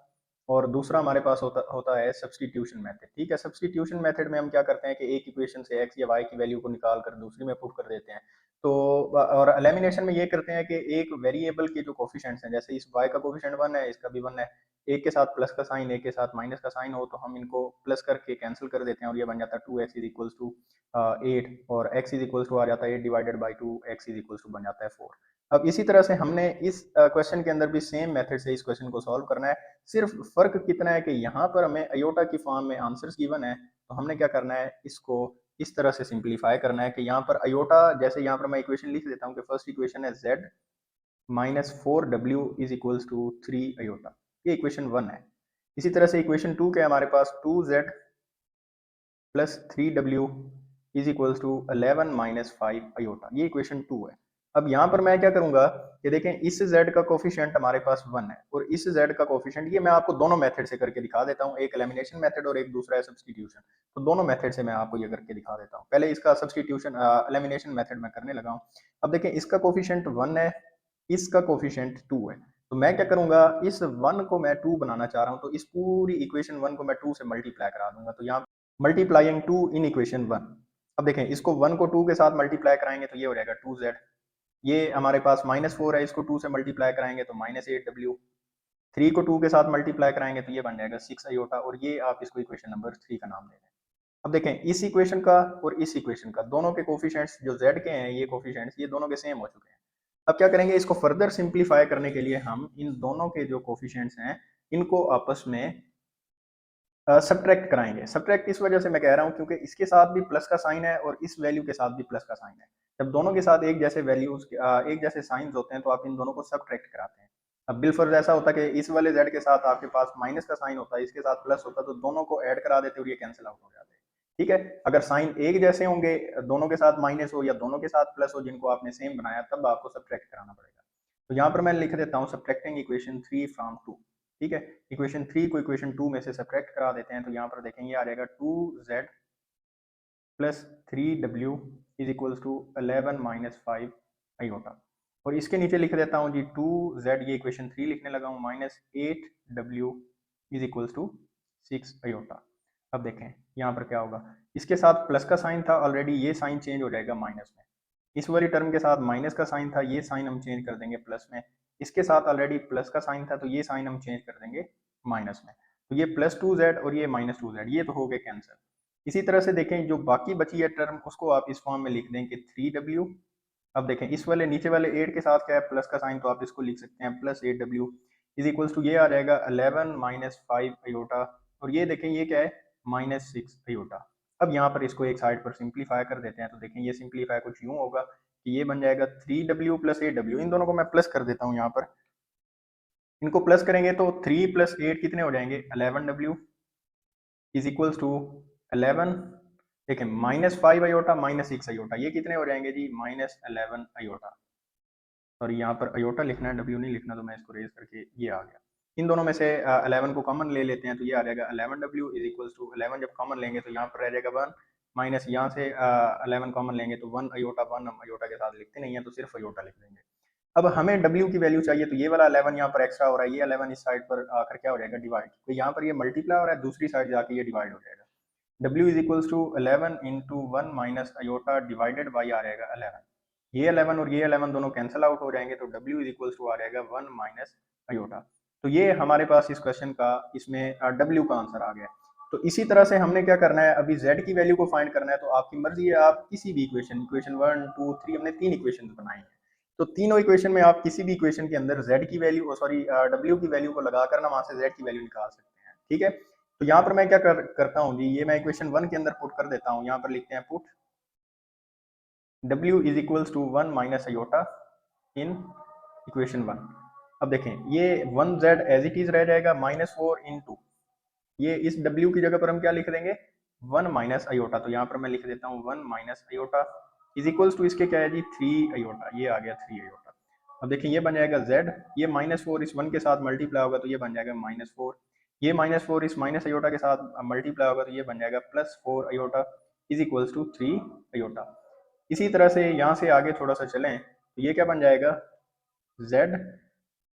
और दूसरा हमारे पास होता है सब्सटीट्यूशन मेथड। ठीक है, सब्सटीट्यूशन मेथड में हम क्या करते हैं कि एक इक्वेशन से x या y की वैल्यू को निकाल कर दूसरी में पुट कर देते हैं। तो और एलिमिनेशन में ये करते हैं कि एक वेरिएबल के जो कोफिशिएंट्स हैं, जैसे इस y का कोफिशिएंट 1 है, इसका भी 1 है, एक के साथ प्लस का साइन एक के साथ माइनस का साइन हो तो हम इनको प्लस करके कैंसिल कर देते हैं और ये बन जाता है 2x इज इक्वल्स टू 8, और x इज इक्वल्स टू आ जाता है 8 divided by 2, x is equals to बन जाता है 4। अब इसी तरह से हमने इस क्वेश्चन के अंदर भी सेम मेथड से इस क्वेश्चन को सॉल्व करना है। सिर्फ फर्क कितना है कि यहाँ पर हमें अयोटा की फॉर्म में आंसर्स गिवन है, तो हमने क्या करना है, इसको इस तरह से सिंप्लीफाई करना है कि यहाँ पर अयोटा, जैसे यहाँ पर मैं इक्वेशन लिख देता हूँ कि फर्स्ट इक्वेशन है z minus 4w is equals to 3 iota, ये इक्वेशन 1 है। इसी तरह से इक्वेशन 2 के हमारे पास 2z plus 3w is equals to 11 minus 5 iota, ये इक्वेशन 2 है। अब यहाँ पर मैं क्या करूंगा कि देखें, इस z का कोफिशिएंट हमारे पास 1 है और इस z का कोफिशिएंट, ये मैं आपको दोनों मेथड से करके दिखा देता हूँ, एक एलिमिनेशन मेथड और एक दूसरा है सब्सटीट्यूशन। तो दोनों मेथड से मैं आपको ये करके दिखा देता हूँ। पहले इसका सब्सटीट्यूशन एलिमिनेशन मेथड में करने लगा हूँ। अब देखें, इसका कोफिशिएंट 1 है, इसका कोफिशिएंट 2 है, तो मैं क्या करूंगा, इस 1 को मैं 2 बनाना चाह रहा हूँ, तो इस पूरी इक्वेशन 1 को मैं 2 से मल्टीप्लाई करा दूंगा। तो यहाँ मल्टीप्लाइंग 2 इन इक्वेशन 1। अब देखें, इसको 1 को 2 के साथ मल्टीप्लाई कराएंगे तो ये हो जाएगा 2z, ये हमारे पास -4 है, इसको 2 से मल्टीप्लाई कराएंगे तो -8w, 3 को 2 के साथ मल्टीप्लाई कराएंगे तो ये बन जाएगा 6 अयोटा, और ये आप इसको इक्वेशन नंबर 3 का नाम दे दें। अब देखें, इस इक्वेशन का और इस इक्वेशन का दोनों के कोफिशिएंट्स जो z के हैं, ये कोफिशिएंट्स ये दोनों के सेम हो चुके हैं। अब क्या करेंगे, इसको फर्दर सिंप्लीफाई करने के लिए हम इन दोनों के जो कोफिशिएंट्स हैं इनको आपस में सब्ट्रैक्ट कराएंगे। सब्ट्रैक्ट इस वजह से मैं कह रहा हूँ क्योंकि इसके साथ भी प्लस का साइन है और इस वैल्यू के साथ भी प्लस का साइन है। जब दोनों के साथ एक जैसे वैल्यूज एक जैसे साइंस होते हैं तो आप इन दोनों को सब्ट्रैक्ट कराते हैं। अब बिलफर्ज ऐसा होता है कि इस वाले z के साथ आपके पास माइनस का साइन होता है, इसके साथ प्लस होता है, तो दोनों को ऐड करा देते और ये कैंसिल आउट हो जाते हैं। ठीक है, अगर साइन एक जैसे होंगे, दोनों के साथ माइनस हो या दोनों के साथ प्लस हो जिनको आपने सेम बनाया, तब आपको सब्ट्रैक्ट कराना पड़ेगा। तो यहाँ पर मैं लिख देता हूँ सब्ट्रैक्टिंग इक्वेशन 3 फ्रॉम 2। ठीक है, इक्वेशन 3 को इक्वेशन 2 में से सब्ट्रैक्ट करा देते हैं, तो यहाँ पर देखेंगे आ जाएगा 2z plus 3w is equals to 11 minus 5 iota. और इसके नीचे लिख देता हूँ जी 2z, ये इक्वेशन 3 लिखने लगा हूँ, minus 8w is equals to 6 iota. अब देखें यहाँ पर क्या होगा, इसके साथ प्लस का साइन था ऑलरेडी, ये साइन चेंज हो जाएगा माइनस में। इस वाली टर्म के साथ माइनस का साइन था, ये साइन हम चेंज कर देंगे प्लस में। इसके साथ ऑलरेडी प्लस का साइन था, तो ये साइन हम चेंज कर देंगे माइनस में। तो ये प्लस 2z और ये माइनस 2z, ये तो हो गए कैंसिल। इसी तरह से देखें जो बाकी बची है टर्म, उसको आप इस फॉर्म में लिख दें कि 3w। अब देखें इस वाले नीचे वाले 8 के साथ क्या है, प्लस का साइन, तो आप इसको लिख सकते हैं plus 8w is equals to, ये आ जाएगा 11 माइनस 5 आयोटा। और ये देखें ये क्या है, माइनस 6 आयोटा। अब यहाँ पर इसको एक साइड पर सिंप्लीफाई कर देते हैं, तो देखें ये सिंप्लीफाई कुछ यूं होगा कि ये बन जाएगा 3w प्लस 8w। इन दोनों को मैं प्लस कर देता हूँ यहाँ पर, इनको प्लस करेंगे तो 3 प्लस 8 कितने हो जाएंगे, 11w इज इक्वल्स टू 11। देखें माइनस 5 आयोटा माइनस 6 आयोटा, ये कितने हो जाएंगे जी, माइनस 11 आयोटा। और यहाँ पर आयोटा लिखना है, डब्ल्यू नहीं लिखना, तो मैं इसको रेज करके ये आ गया। इन दोनों में से 11 को कॉमन ले लेते हैं, तो ये आ जाएगा 11w इज इक्वल्स टू 11 जब कॉमन लेंगे तो यहाँ पर रह जाएगा 1, माइनस यहाँ से 11 कॉमन लेंगे तो 1 आयोटा, 1 हम आयोटा के साथ लिखते नहीं है तो सिर्फ आयोटा लिख देंगे। अब हमें w की वैल्यू चाहिए, तो ये वाला 11 यहाँ पर एक्स्ट्रा हो रहा है, ये 11 इस साइड पर आकर क्या हो जाएगा, डिवाइड। तो यहाँ पर ये मल्टीप्लाई हो रहा है, दूसरी साइड जाके ये डिवाइड हो जाएगा। w is equals to 11 into 1 minus iota divided by आ रहेगा 11। ये 11 और ये 11 दोनों कैंसिल आउट हो जाएंगे, तो w इज इक्वल्स टू आ रहेगा 1 माइनस आयोटा। तो ये हमारे पास इस क्वेश्चन का, इसमें w का आंसर आ गया। तो इसी तरह से हमने क्या करना है, अभी z की वैल्यू को फाइंड करना है। तो आपकी मर्जी है, आप किसी भी इक्वेशन 1 2 3, हमने 3 इक्वेशन बनाई है, तो तीनों इक्वेशन में आप किसी भी इक्वेशन के अंदर z की वैल्यू, सॉरी w की वैल्यू को लगा कर ना वहां से z की वैल्यू निकाल सकते हैं। ठीक है, तो यहाँ पर मैं क्या करता हूँ जी, ये मैं इक्वेशन 1 के अंदर पुट कर देता हूँ। यहाँ पर लिखते हैं put w is equals to 1 minus iota in equation 1। अब देखें ये 1z एज इट इज रह जाएगा, -4 इंटू ये इस w की जगह पर हम क्या लिख देंगे, 1 माइनस आयोटा। तो यहाँ पर मैं लिख देता हूँ 1 minus iota is equals to, इसके क्या है जी 3 आयोटा, ये आ गया 3 आयोटा। अब देखिए ये बन जाएगा z, ये -4 इस 1 के साथ मल्टीप्लाई होगा तो ये बन जाएगा -4, ये -4 इस माइनस आयोटा के साथ मल्टीप्लाई होगा तो ये बन जाएगा +4 iota is equals to 3 iota. इसी तरह से यहाँ से आगे थोड़ा सा चलें तो ये क्या बन जाएगा, z,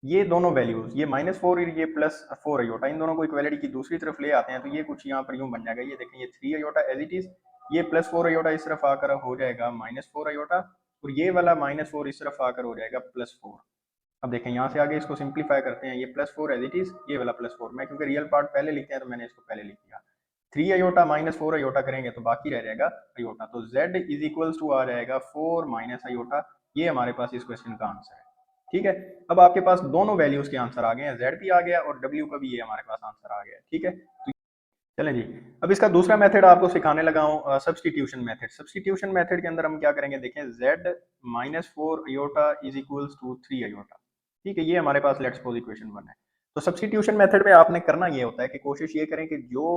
ये दोनों वैल्यूज, ये -4 ये +4 आयोटा, इन दोनों को इक्वालिटी की दूसरी तरफ ले आते हैं, तो ये कुछ यहाँ पर यूं बन जाएगा। ये देखें ये 3 आयोटा एज इट इज, ये +4 आयोटा इस तरफ आकर हो जाएगा -4 आयोटा, और ये वाला -4 इस तरफ आकर हो जाएगा +4। अब देखें यहाँ से आगे इसको सिंप्लीफाई करते हैं, ये +4 एज इट इज, ये वाला +4, मैं क्योंकि रियल पार्ट पहले लिखते हैं तो मैंने इसको पहले लिख दिया। 3 आयोटा -4 आयोटा करेंगे तो बाकी रह जाएगा आयोटा, तो z इज इक्वल्स टू आ जाएगा 4 माइनस आयोटा। ये हमारे पास इस क्वेश्चन का आंसर है। ठीक है, अब आपके पास दोनों वैल्यूज के आंसर आ गए हैं, z भी आ गया और w का भी ये हमारे पास आंसर आ गया। ठीक है, तो चलें जी, अब इसका दूसरा मेथड आपको सिखाने लगा हूँ, सब्सटीट्यूशन मेथड। सब्सटीट्यूशन मेथड के अंदर हम क्या करेंगे, देखें z -4 iota is equals to 3 iota. ठीक है, ये हमारे पास लेट्स सपोज इक्वेशन 1 है। तो सब्सटीट्यूशन मेथड में आपने करना ये होता है कि कोशिश ये करें कि जो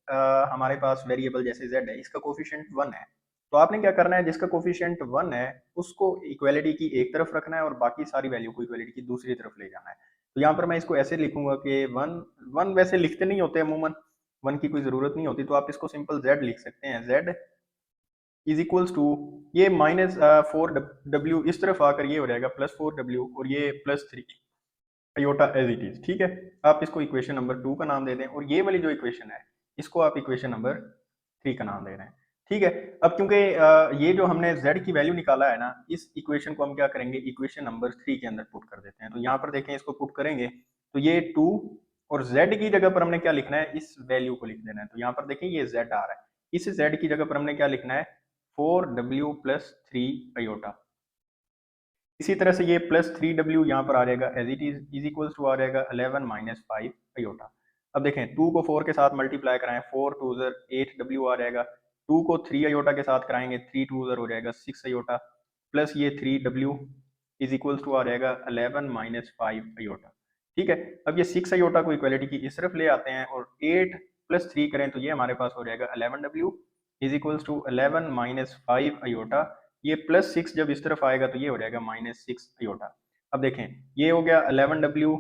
हमारे पास वेरिएबल जैसे z है, इसका कोफिशिएंट 1 है, तो आपने क्या करना है, जिसका कोफिशिएंट 1 है उसको इक्वालिटी की एक तरफ रखना है और बाकी सारी वैल्यू को इक्वालिटी की दूसरी तरफ ले जाना है। तो यहाँ पर मैं इसको ऐसे लिखूंगा कि 1 वैसे लिखते नहीं होते अमूमन, 1 की कोई जरूरत नहीं होती, तो आप इसको सिंपल z लिख सकते हैं। z इज इक्वल्स टू, ये -4w इस तरफ आकर ये हो जाएगा +4w और ये +3 आयोटा एज इट इज। ठीक है, आप इसको इक्वेशन नंबर 2 का नाम दे दें, और ये वाली जो इक्वेशन है इसको आप इक्वेशन नंबर 3 का नाम दे रहे हैं। ठीक है, अब क्योंकि ये जो हमने z की वैल्यू निकाला है ना, इस इक्वेशन को हम क्या करेंगे, इक्वेशन नंबर 3 के अंदर पुट कर देते हैं। तो यहाँ पर देखें इसको पुट करेंगे तो ये 2, और z की जगह पर हमने क्या लिखना है, इस वैल्यू को लिख देना है। तो यहाँ पर देखें ये z आ रहा है, इस z की जगह पर हमने क्या लिखना है, 4w + 3 आयोटा। इसी तरह से ये +3w यहाँ पर आ जाएगा as it is equals to आ जाएगा 11 - 5 आयोटा। अब देखें 2 को 4 के साथ मल्टीप्लाई कराएं, 4 टू ज़र 8 डब्ल्यू आ जाएगा। 2 को 3 अयोटा के साथ कराएंगे, 3 टू ज़र हो जाएगा 6 अयोटा, प्लस ये 3 डब्ल्यू इज इक्वल्स टू आ जाएगा 11 माइनस 5 अयोटा। ठीक है, अब ये 6 अयोटा को इक्वलिटी की इस तरफ ले आते हैं और 8 प्लस 3 करें तो ये हमारे पास हो जाएगा 11 डब्ल्यू is equals to 11 minus 5 iota. ये प्लस 6 जब इस तरफ आएगा तो ये हो जाएगा माइनस 6 अयोटा। अब देखें ये हो गया 11 डब्ल्यू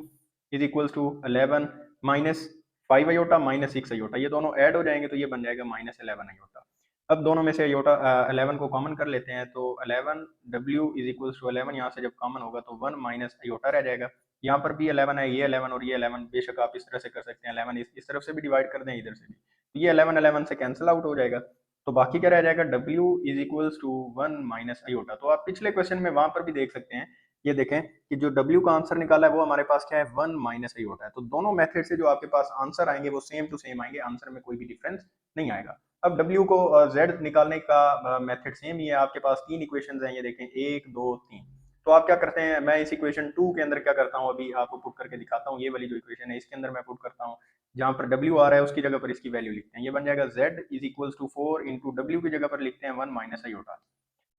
is equals to 11 minus 5 iota minus 6 iota, ये दोनों ऐड हो जाएंगे तो ये बन जाएगा माइनस 11 अयोटा। अब दोनों में से अयोटा 11 को कॉमन कर लेते हैं तो 11 डब्ल्यू इज इक्वल्स टू 11 यहाँ से जब कॉमन होगा तो 1 माइनस अयोटा रह जाएगा। यहाँ पर भी 11 है, ये 11 और ये 11 बेशक आप इस तरह से कर सकते हैं, 11 इस तरफ से भी डिवाइड कर दें इधर से भी, तो ये 11 11 से कैंसिल आउट हो जाएगा। तो बाकी क्या रह जाएगा W is equals to 1 minus iota. तो आप पिछले क्वेश्चन में वहां पर भी देख सकते हैं, ये देखें कि जो W का आंसर निकाला है वो हमारे पास क्या है 1 माइनस अयोटा है। तो दोनों मेथड से जो आपके पास आंसर आएंगे वो सेम टू सेम आएंगे, आंसर में कोई भी डिफरेंस नहीं आएगा। अब W को Z निकालने का मेथड सेम ही है, आपके पास तीन इक्वेशन हैं, ये देखें 1 2 3। तो आप क्या करते हैं, मैं इस इक्वेशन 2 के अंदर क्या करता हूँ अभी आपको पुट करके दिखाता हूँ, ये वाली जो इक्वेशन है इसके अंदर मैं पुट करता हूँ, जहां पर W आ रहा है उसकी जगह पर इसकी वैल्यू लिखते हैं, ये बन जाएगा Z is equals to 4 into डब्ल्यू की जगह पर लिखते हैं 1 माइनस अयोटा,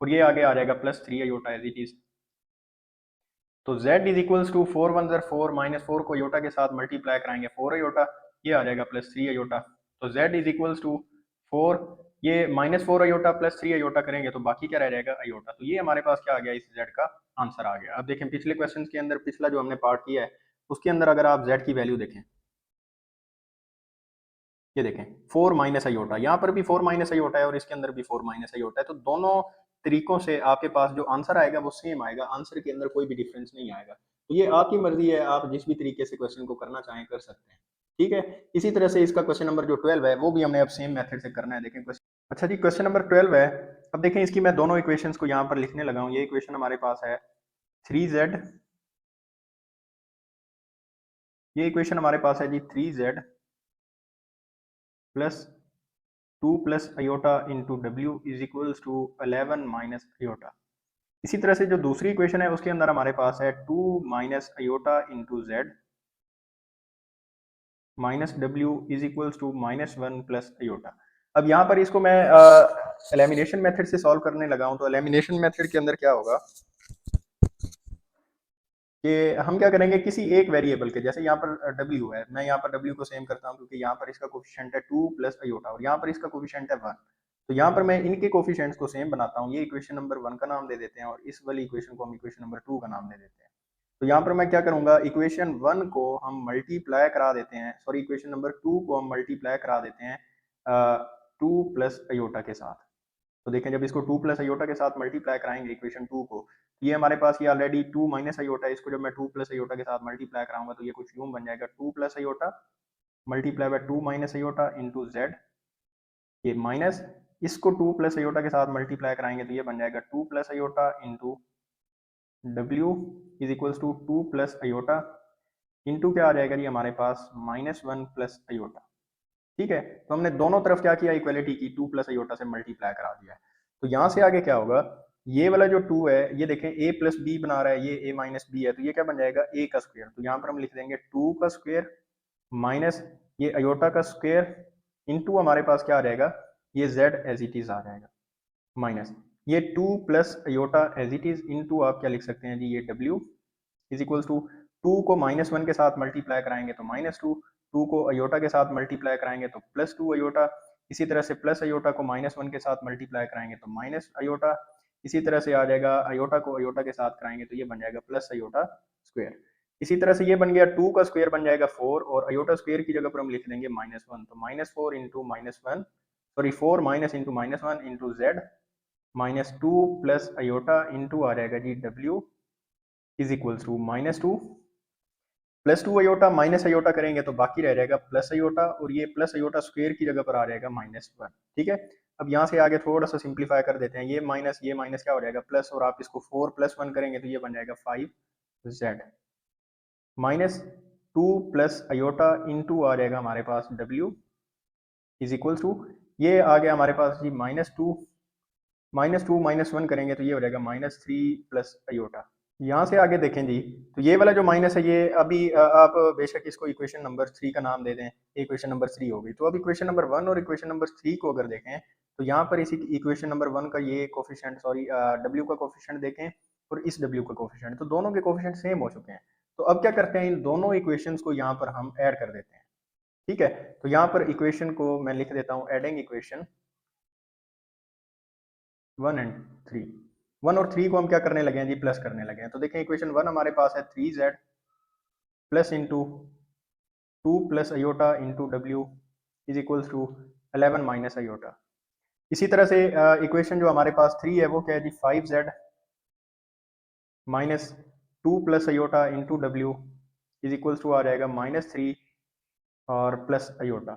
और ये आगे आ जाएगा plus 3 iota as it is. तो Z इज इक्वल्स टू 4 1 ज़र 4 माइनस 4 को अयोटा के साथ मल्टीप्लाई कराएंगे 4 अयोटा, ये आ जाएगा प्लस 3 अयोटा। तो Z इज इक्वल्स टू 4, ये माइनस 4 अयोटा प्लस 3 अयोटा करेंगे तो बाकी क्या रह जाएगा अयोटा। तो ये हमारे पास क्या आ गया, इस Z का आंसर आ गया। अब देखें पिछले क्वेश्चन के अंदर, पिछला जो हमने पार्ट किया है उसके अंदर अगर आप Z की वैल्यू देखें, ये देखें 4 माइनस अयोटा, यहाँ पर भी 4 माइनस अयोटा है और इसके अंदर भी 4 माइनस अयोटा है, तो दोनों तरीकों से आपके पास जो आंसर आएगा वो सेम आएगा, आंसर के अंदर कोई भी डिफरेंस नहीं आएगा। तो ये आपकी मर्जी है, आप जिस भी तरीके से क्वेश्चन को करना चाहें कर सकते हैं। ठीक है, इसी तरह से इसका क्वेश्चन नंबर जो 12 है वो भी हमने अब सेम मेथड से करना है। देखें क्वेश्चन, अच्छा जी क्वेश्चन नंबर 12 है। अब देखें इसकी मैं दोनों इक्वेशंस को यहाँ पर लिखने लगा हूँ। ये इक्वेशन हमारे पास है 3Z, ये इक्वेशन हमारे पास है जी 3Z plus 2 plus iota into W is equals to 11 minus iota. इसी तरह से जो दूसरी इक्वेशन है उसके अंदर हमारे पास है 2 minus iota into Z minus डब्ल्यू is equals to minus 1 plus iota. अब यहाँ पर इसको मैं एलिमिनेशन मेथड से सॉल्व करने लगा हूँ। तो एलिमिनेशन मेथड के अंदर क्या होगा कि हम क्या करेंगे, किसी एक वेरिएबल के, जैसे यहाँ पर W है, मैं यहाँ पर W को सेम करता हूँ क्योंकि यहाँ पर इसका कोफिशिएंट है 2 प्लस अयोटा और यहाँ पर इसका कोफिशिएंट है 1। तो यहाँ पर मैं इनके कोफिशिएंट्स को सेम बनाता हूँ, ये इक्वेशन नंबर 1 का नाम दे देते हैं और इस वाली इक्वेशन को हम इक्वेशन नंबर 2 का नाम दे देते हैं। तो यहाँ पर मैं क्या करूंगा, इक्वेशन 1 को हम मल्टीप्लाई करा देते हैं, सॉरी इक्वेशन नंबर 2 को हम मल्टीप्लाई करा देते हैं 2 प्लस अयोटा के साथ। तो देखें जब इसको 2 प्लस अयोटा के साथ मल्टीप्लाई कराएंगे इक्वेशन 2 को, ये हमारे पास ये ऑलरेडी 2 माइनस अयोटा है, इसको जब मैं 2 प्लस अयोटा के साथ मल्टीप्लाई कराऊंगा तो ये कुछ यूं बन जाएगा 2 plus aorta multiply by 2 minus iota into Z, ये माइनस इसको 2 प्लस अयोटा के साथ मल्टीप्लाई कराएंगे तो ये बन जाएगा 2 plus iota into W is equals to 2 plus iota into क्या आ जाएगा जी हमारे पास माइनस 1 प्लस अयोटा। ठीक है, तो हमने दोनों तरफ क्या किया, इक्वलिटी की, 2 प्लस अयोटा से मल्टीप्लाई करा दिया है। तो यहाँ से आगे क्या होगा, ये वाला जो 2 है ये देखें a प्लस बी बना रहा है, ये a माइनस बी है, तो ये क्या बन जाएगा a का स्क्वायर। तो यहाँ पर हम लिख देंगे 2 का स्क्वायर माइनस ये अयोटा का स्क्वायर इंटू हमारे पास क्या आ जाएगा, ये z एज इट इज आ जाएगा माइनस ये 2 plus iota as it is into आप क्या लिख सकते हैं जी ये w इज इक्वल्स टू 2 को माइनस 1 के साथ मल्टीप्लाई कराएंगे तो माइनस 2, 2 को अयोटा के साथ मल्टीप्लाई कराएंगे तो प्लस 2 अयोटा, इसी तरह से प्लस अयोटा को माइनस 1 के साथ मल्टीप्लाई कराएंगे तो माइनस अयोटा, इसी तरह से आ जाएगा अयोटा को अयोटा के साथ कराएंगे तो ये बन जाएगा प्लस अयोटा स्क्वायर। इसी तरह से ये बन गया 2 का स्क्वायर बन जाएगा 4 और अयोटा स्क्वायर की जगह पर हम लिख देंगे माइनस 1, तो minus 4 into minus 1, sorry 4 minus into minus 1 into Z minus 2 plus iota into आ जाएगा जी W is equals to minus 2 plus 2 iota minus iota करेंगे तो बाकी रह जाएगा प्लस अयोटा और ये प्लस अयोटा स्क्वायर की जगह पर आ जाएगा माइनस 1। ठीक है, अब यहाँ से आगे थोड़ा सा सिंप्लीफाई कर देते हैं, ये माइनस क्या हो जाएगा प्लस, और आप इसको 4 प्लस 1 करेंगे तो ये बन जाएगा 5z minus 2 plus iota into आ जाएगा हमारे पास w इज इक्वल टू, ये आ गया हमारे पास जी माइनस 2 माइनस 1 करेंगे तो ये हो जाएगा माइनस 3 प्लस अयोटा। यहाँ से आगे देखें जी, तो ये वाला जो माइनस है ये अभी आप बेशक इसको इक्वेशन नंबर 3 का नाम दे दें, इक्वेशन नंबर 3 हो गई। तो अब इक्वेशन नंबर 1 और इक्वेशन नंबर 3 को अगर देखें, तो यहाँ पर इसी इक्वेशन नंबर 1 का ये कोफिशिएंट, सॉरी डब्ल्यू का कोफिशिएंट देखें और इस डब्ल्यू का कोफिशिएंट, तो दोनों के कोफिशिएंट सेम हो चुके हैं। तो अब क्या करते हैं, इन दोनों इक्वेशंस को यहाँ पर हम ऐड कर देते हैं। ठीक है, तो यहाँ पर इक्वेशन को मैं लिख देता हूँ, एडिंग इक्वेशन 1 एंड 3। 1 और 3 को हम क्या करने लगे हैं जी, प्लस करने लगे हैं। तो देखें इक्वेशन 1 हमारे पास है 3z plus into 2 plus iota into W is equals to 11 minus iota. इसी तरह से इक्वेशन जो हमारे पास 3 है वो क्या है जी, 5z minus 2 plus iota into W is equals to आ जाएगा -3 और प्लस अयोटा।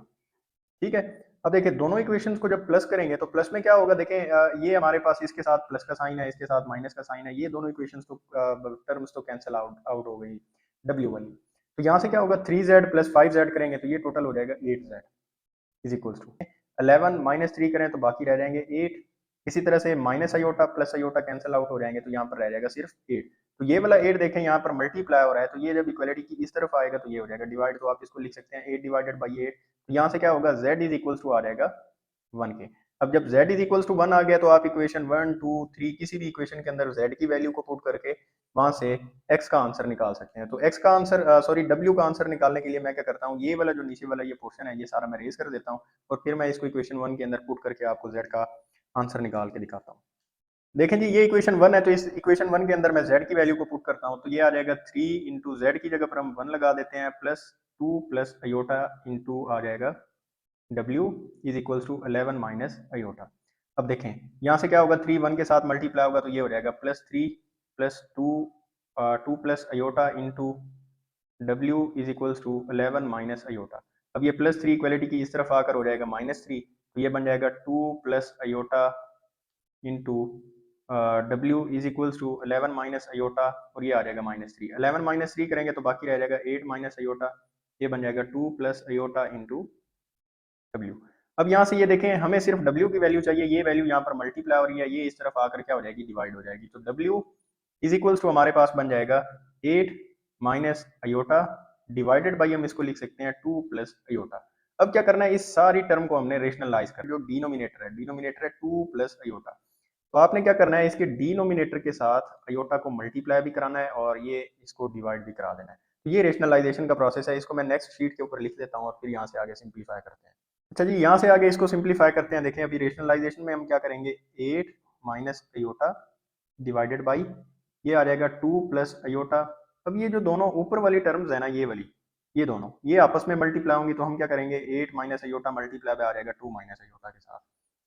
ठीक है, अब देखिए दोनों इक्वेशंस को जब प्लस करेंगे तो प्लस में क्या होगा, देखें ये हमारे पास इसके साथ प्लस का साइन है, इसके साथ माइनस का साइन है, ये दोनों इक्वेशंस तो टर्म्स तो कैंसिल आउट आउट हो गई डब्ल्यू वाली। तो यहाँ से क्या होगा, 3z प्लस 5z करेंगे तो ये टोटल हो जाएगा 8z is equals to 11 minus 3 करें तो बाकी रह जाएंगे 8। इसी तरह से minus iota plus iota cancel out हो जाएंगे तो यहाँ पर रह जाएगा सिर्फ 8। तो ये वाला 8 देखें यहाँ पर मल्टीप्लाई हो रहा है, तो ये जब इक्वलिटी की इस तरफ आएगा तो ये हो जाएगा डिवाइड, तो आप इसको लिख सकते हैं 8 डिवाइडेड बाई 8। तो यहाँ से क्या होगा, z इज इक्वल्स टू आ जाएगा 1 के। अब जब z इज इक्वल्स टू 1 आ गया तो आप इक्वेशन 1 2 3 किसी भी इक्वेशन के अंदर z की वैल्यू को पुट करके वहां से x का आंसर निकाल सकते हैं। तो x का आंसर, सॉरी w का आंसर निकालने के लिए मैं क्या करता हूँ, ये वाला जो नीचे वाला ये पोर्शन है ये सारा मैं रेज कर देता हूँ और फिर मैं इसको इक्वेशन 1 के अंदर पुट करके आपको z का आंसर निकाल के दिखाता हूँ। देखें जी, ये इक्वेशन 1 है तो इस इक्वेशन 1 के अंदर मैं z की वैल्यू को पुट करता हूँ, तो ये आ जाएगा 3 इंटू जेड की जगह पर हम 1 लगा देते हैं, प्लस 2 प्लस अयोटा इंटू आ जाएगा w is equals to 11 minus iota. अब देखें यहाँ से क्या होगा, 3 1 के साथ मल्टीप्लाई होगा तो ये हो जाएगा +3 plus 2 plus iota into w is equals to 11 minus iota. अब ये +3 इक्वलिटी की इस तरफ आकर हो जाएगा -3, तो ये बन जाएगा 2 plus iota into w is equals to 11 minus iota और ये आ जाएगा -3। 11 -3 करेंगे तो बाकी रह जाएगा 8 माइनस अयोटा, ये बन जाएगा 2 प्लस अयोटा इंटू W। अब यहाँ से ये देखें हमें सिर्फ W की वैल्यू चाहिए, ये वैल्यू यहाँ पर मल्टीप्लाई हो रही है, ये इस तरफ आकर क्या हो जाएगी, डिवाइड हो जाएगी। तो W इज इक्वल्स टू हमारे पास बन जाएगा 8 माइनस अयोटा डिवाइडेड बाई हम इसको लिख सकते हैं 2 प्लस अयोटा। अब क्या करना है, इस सारी टर्म को हमने रेशनलाइज कर, जो डिनोमिनेटर है 2 प्लस अयोटा। तो आपने क्या करना है, इसके डिनोमिनेटर के साथ अयोटा को मल्टीप्लाई भी कराना है और ये इसको डिवाइड भी करा देना है। तो ये रेशनलाइजेशन का प्रोसेस है, इसको मैं नेक्स्ट शीट के ऊपर लिख देता हूँ और फिर यहाँ से आगे सिंप्लीफाई करते हैं। अच्छा जी, यहाँ से आगे इसको सिंप्लीफाई करते हैं। देखें अभी रेशनलाइजेशन में हम क्या करेंगे, 8 माइनस अयोटा डिवाइडेड बाई ये आ जाएगा 2 प्लस अयोटा। अब ये जो दोनों ऊपर वाली टर्म्स है ना, ये वाली, ये दोनों ये आपस में मल्टीप्लाई होंगी तो हम क्या करेंगे, 8 माइनस अयोटा मल्टीप्लाई आ जाएगा 2 माइनस अयोटा के साथ।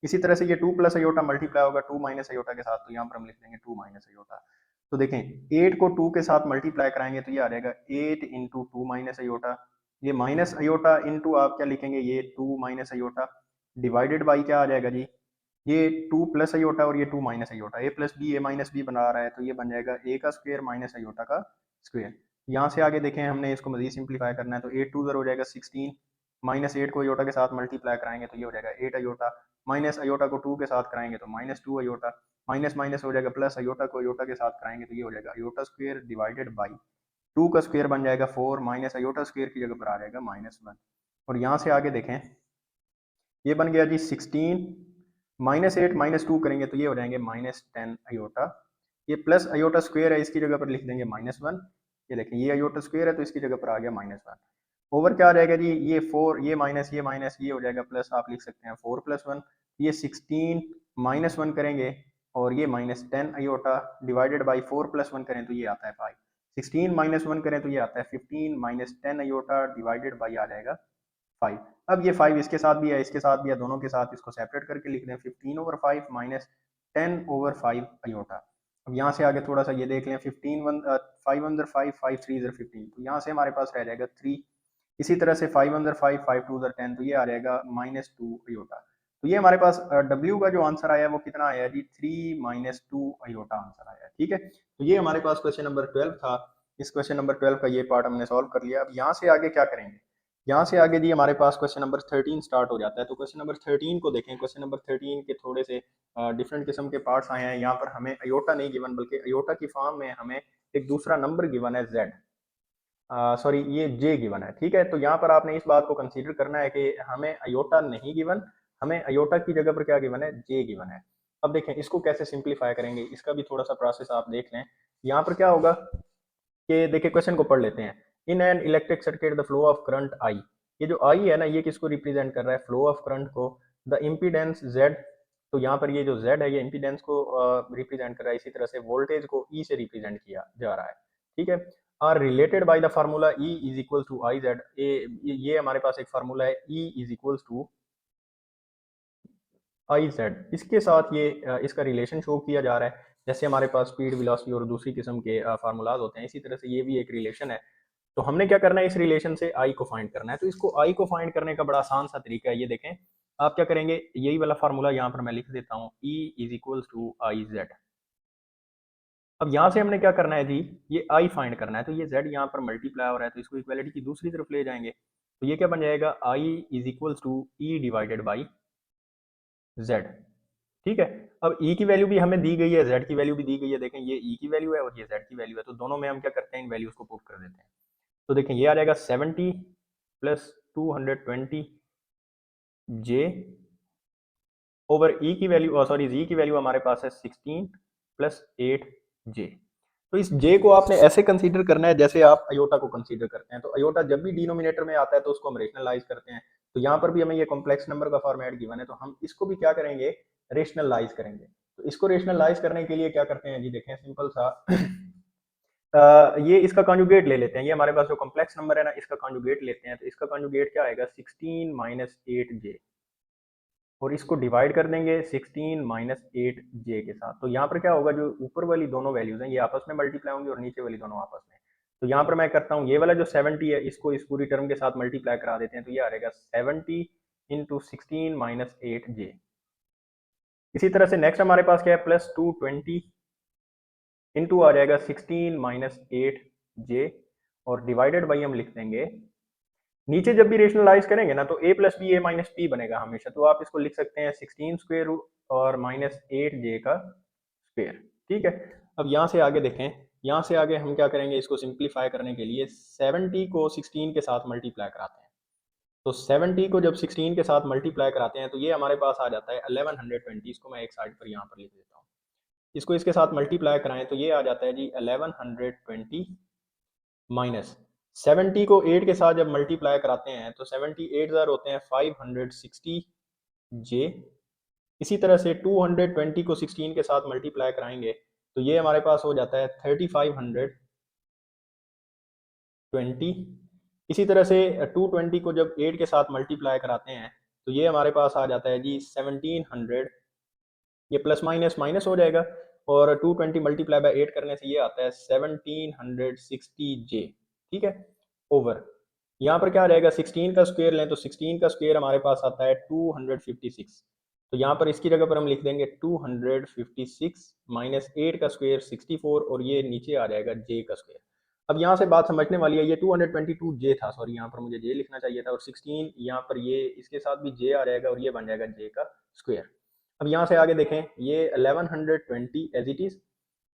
इसी तरह से ये 2 प्लस अयोटा मल्टीप्लाई होगा 2 माइनस अयोटा के साथ, तो यहाँ पर हम लिख देंगे 2 माइनस अयोटा। तो देखें 8 को 2 के साथ मल्टीप्लाई कराएंगे तो ये आ जाएगा 8 इंटू 2 माइनस अयोटा, ये माइनस अयोटा इंटू आप क्या लिखेंगे, ये 2 माइनस अयोटा डिवाइडेड बाई क्या आ जाएगा जी, ये 2 प्लस अयोटा और ये 2 minus aorta, A plus b a minus B बना रहा है तो ये बन जाएगा ए का स्क्वायर माइनस अयोटा का स्क्वायर। यहाँ से आगे देखें हमने इसको मजीद सिंप्लीफाई करना है, तो 8 2 हो जाएगा 16 माइनस 8 को अयोटा के साथ मल्टीप्लाई कराएंगे तो ये हो जाएगा 8 अयोटा, माइनस अयोटा को 2 के साथ कराएंगे तो -2 अयोटा, माइनस माइनस हो जाएगा प्लस अयोटा को अयोटा के साथ कराएंगे तो ये हो जाएगा अयोटा स्क्वायर डिवाइडेड बाई 2 का स्क्वायर बन जाएगा 4 माइनस अयोटा स्क्वायर की जगह पर आ जाएगा -1। और यहाँ से आगे देखें ये बन गया जी 16 -8 -2 करेंगे तो ये हो जाएंगे -10 अयोटा, ये प्लस अयोटा स्क्वायर है इसकी जगह पर लिख देंगे -1। ये देखें ये अयोटा स्क्वायर है तो इसकी जगह पर आ गया -1। ओवर क्या आ जाएगा जी, ये 4 ये माइनस ये हो जाएगा प्लस, आप लिख सकते हैं 4 + 1, ये 16 -1 करेंगे और ये -10 अयोटा डिवाइडेड बाई 4 + 1 करें तो ये आता है 5, 16 -1 करें तो ये आता है 15 -10 अयोटा डिवाइडेड बाई आ जाएगा 5। अब ये 5 इसके साथ भी है इसके साथ भी है, दोनों के साथ इसको सेपरेट करके लिख दें 15/5 माइनस 10/5 अयोटा। अब यहाँ से आगे थोड़ा सा ये देख लें 5 अंदर 5 5 3 इधर 15, तो यहाँ से हमारे पास रह जाएगा 3। इसी तरह से 5 अंदर 5 5 2 इधर 10, तो ये आ जाएगा -2 अयोटा। तो ये हमारे पास W का जो आंसर आया वो कितना आया जी, 3 - 2 अयोटा आंसर आया। ठीक है, तो ये हमारे पास क्वेश्चन नंबर 12 था। इस क्वेश्चन नंबर 12 का ये पार्ट हमने सॉल्व कर लिया। अब यहाँ से आगे क्या करेंगे, यहाँ से आगे जी हमारे पास क्वेश्चन नंबर 13 स्टार्ट हो जाता है। तो क्वेश्चन नंबर 13 को देखें। क्वेश्चन नंबर 13 के थोड़े से डिफरेंट किस्म के पार्ट्स आए हैं। यहाँ पर हमें अयोटा नहीं गिवन, बल्कि अयोटा की फॉर्म में हमें एक दूसरा नंबर गिवन है जेड, सॉरी ये जे गिवन है। ठीक है, तो यहाँ पर आपने इस बात को कंसीडर करना है कि हमें अयोटा नहीं गिवन, हमें अयोटा की जगह पर क्या गिवन है, जे गिवन है। अब देखें इसको कैसे सिंप्लीफाई करेंगे, इसका भी थोड़ा सा प्रोसेस आप देख लें। यहाँ पर क्या होगा कि देखिए क्वेश्चन को पढ़ लेते हैं। In an electric circuit the flow of current I, ये जो आई है ना, ये किसको रिप्रेजेंट कर रहा है, फ्लो ऑफ करंट को। द इम्पीडेंस जेड, तो यहाँ पर ये जो जेड है ये इम्पीडेंस को रिप्रेजेंट कर रहा है। इसी तरह से वोल्टेज को ई से रिप्रेजेंट किया जा रहा है। ठीक है, are related by the formula e is equal to i z. ये हमारे पास एक फार्मूला है, e is equal to i z. इसके साथ ये इसका रिलेशन शो किया जा रहा है। जैसे हमारे पास स्पीड, वेलोसिटी और दूसरी किस्म के फार्मूलाज होते हैं, इसी तरह से ये भी एक रिलेशन है। तो हमने क्या करना है, इस रिलेशन से आई को फाइंड करना है। तो इसको आई को फाइंड करने का बड़ा आसान सा तरीका है, ये देखें। आप क्या करेंगे, यही वाला फार्मूला यहाँ पर मैं लिख देता हूँ, e is equal to i z. अब यहाँ से हमने क्या करना है जी, ये आई फाइंड करना है। तो ये जेड यहाँ पर मल्टीप्लाई हो रहा है, तो इसको इक्वलिटी की दूसरी तरफ ले जाएंगे। तो ये क्या बन जाएगा, I is equal to E divided by Z. ठीक है, अब ई की वैल्यू भी हमें दी गई है, जेड की वैल्यू भी दी गई है। देखें ये ई की वैल्यू है और ये जेड की वैल्यू है, तो दोनों में हम क्या करते हैं, इन वैल्यूज को पुट कर देते हैं। तो देखें ये आ जाएगा 70 प्लस 220 जे ओवर ई की वैल्यू, सॉरी जी की वैल्यू हमारे पास है 16 प्लस 8 जे। तो इस जे को आपने ऐसे कंसीडर करना है जैसे आप अयोटा को कंसीडर करते हैं। तो अयोटा जब भी डिनोमिनेटर में आता है तो उसको हम रेशनलाइज करते हैं। तो यहाँ पर भी हमें ये कॉम्प्लेक्स नंबर का फॉर्मेट गिवन है, तो हम इसको भी क्या करेंगे, रेशनलाइज करेंगे। तो इसको रेशनलाइज करने के लिए क्या करते हैं जी, देखें सिंपल सा ये इसका कॉन्जुगेट ले लेते हैं। ये हमारे पास जो कॉम्प्लेक्स नंबर है ना, इसका कॉन्जुगेट लेते हैं। तो इसका कॉन्जुगेट क्या आएगा, 16 माइनस 8 जे, और इसको डिवाइड कर देंगे 16 माइनस 8 जे के साथ। तो यहाँ पर क्या होगा, जो ऊपर वाली दोनों वैल्यूज हैं ये आपस में मल्टीप्लाई होंगी और नीचे वाली दोनों आपस में। तो यहाँ पर मैं करता हूँ, ये वाला जो 70 है इसको इस पूरी टर्म के साथ मल्टीप्लाई करा देते हैं। तो ये आ जाएगा 70 इंटू 16 माइनस 8 जे। इसी तरह से नेक्स्ट हमारे पास क्या है, प्लस 220 इंटू आ जाएगा 16 माइनस 8 जे, और डिवाइडेड बाई हम लिख देंगे, नीचे जब भी रेशनलाइज करेंगे ना तो a plus b a minus p बनेगा हमेशा। तो आप इसको लिख सकते हैं 16 स्क्वेयर रूट और माइनस 8 जे का स्क्वेयर। ठीक है, अब यहाँ से आगे देखें। यहाँ से आगे हम क्या करेंगे, इसको सिंप्लीफाई करने के लिए 70 को 16 के साथ मल्टीप्लाई कराते हैं। तो 70 को जब 16 के साथ मल्टीप्लाई कराते हैं तो ये हमारे पास आ जाता है 1120। इसको मैं एक साइड पर यहाँ पर लिख देता हूँ। इसको इसके साथ मल्टीप्लाई कराएं तो ये आ जाता है जी 1120 माइनस 70 को 8 के साथ जब मल्टीप्लाई कराते हैं तो 70 8 ज़र होते हैं 560 जे। इसी तरह से 220 को 16 के साथ मल्टीप्लाई कराएंगे तो ये हमारे पास हो जाता है 3520। इसी तरह से 220 को जब 8 के साथ मल्टीप्लाई कराते हैं तो ये हमारे पास आ जाता है जी 1700। ये प्लस माइनस माइनस हो जाएगा, और 220 मल्टीप्लाई बाय 8 करने से ये आता है 1760 जे। ठीक है, ओवर यहाँ पर क्या आ जाएगा, 16 का स्क्वायर लें तो 16 का स्क्वायर हमारे पास आता है 256। तो यहाँ पर इसकी जगह पर हम लिख देंगे 256 माइनस 8 का स्क्वायर 64, और ये नीचे आ जाएगा जे का स्क्वायर। अब यहाँ से बात समझने वाली है, ये 222 जे था, सॉरी यहाँ पर मुझे जे लिखना चाहिए था, और 16 यहाँ पर ये इसके साथ भी जे आ जाएगा और ये बन जाएगा जे का स्क्वायर। अब यहाँ से आगे देखें, ये 1120 एज इट इज,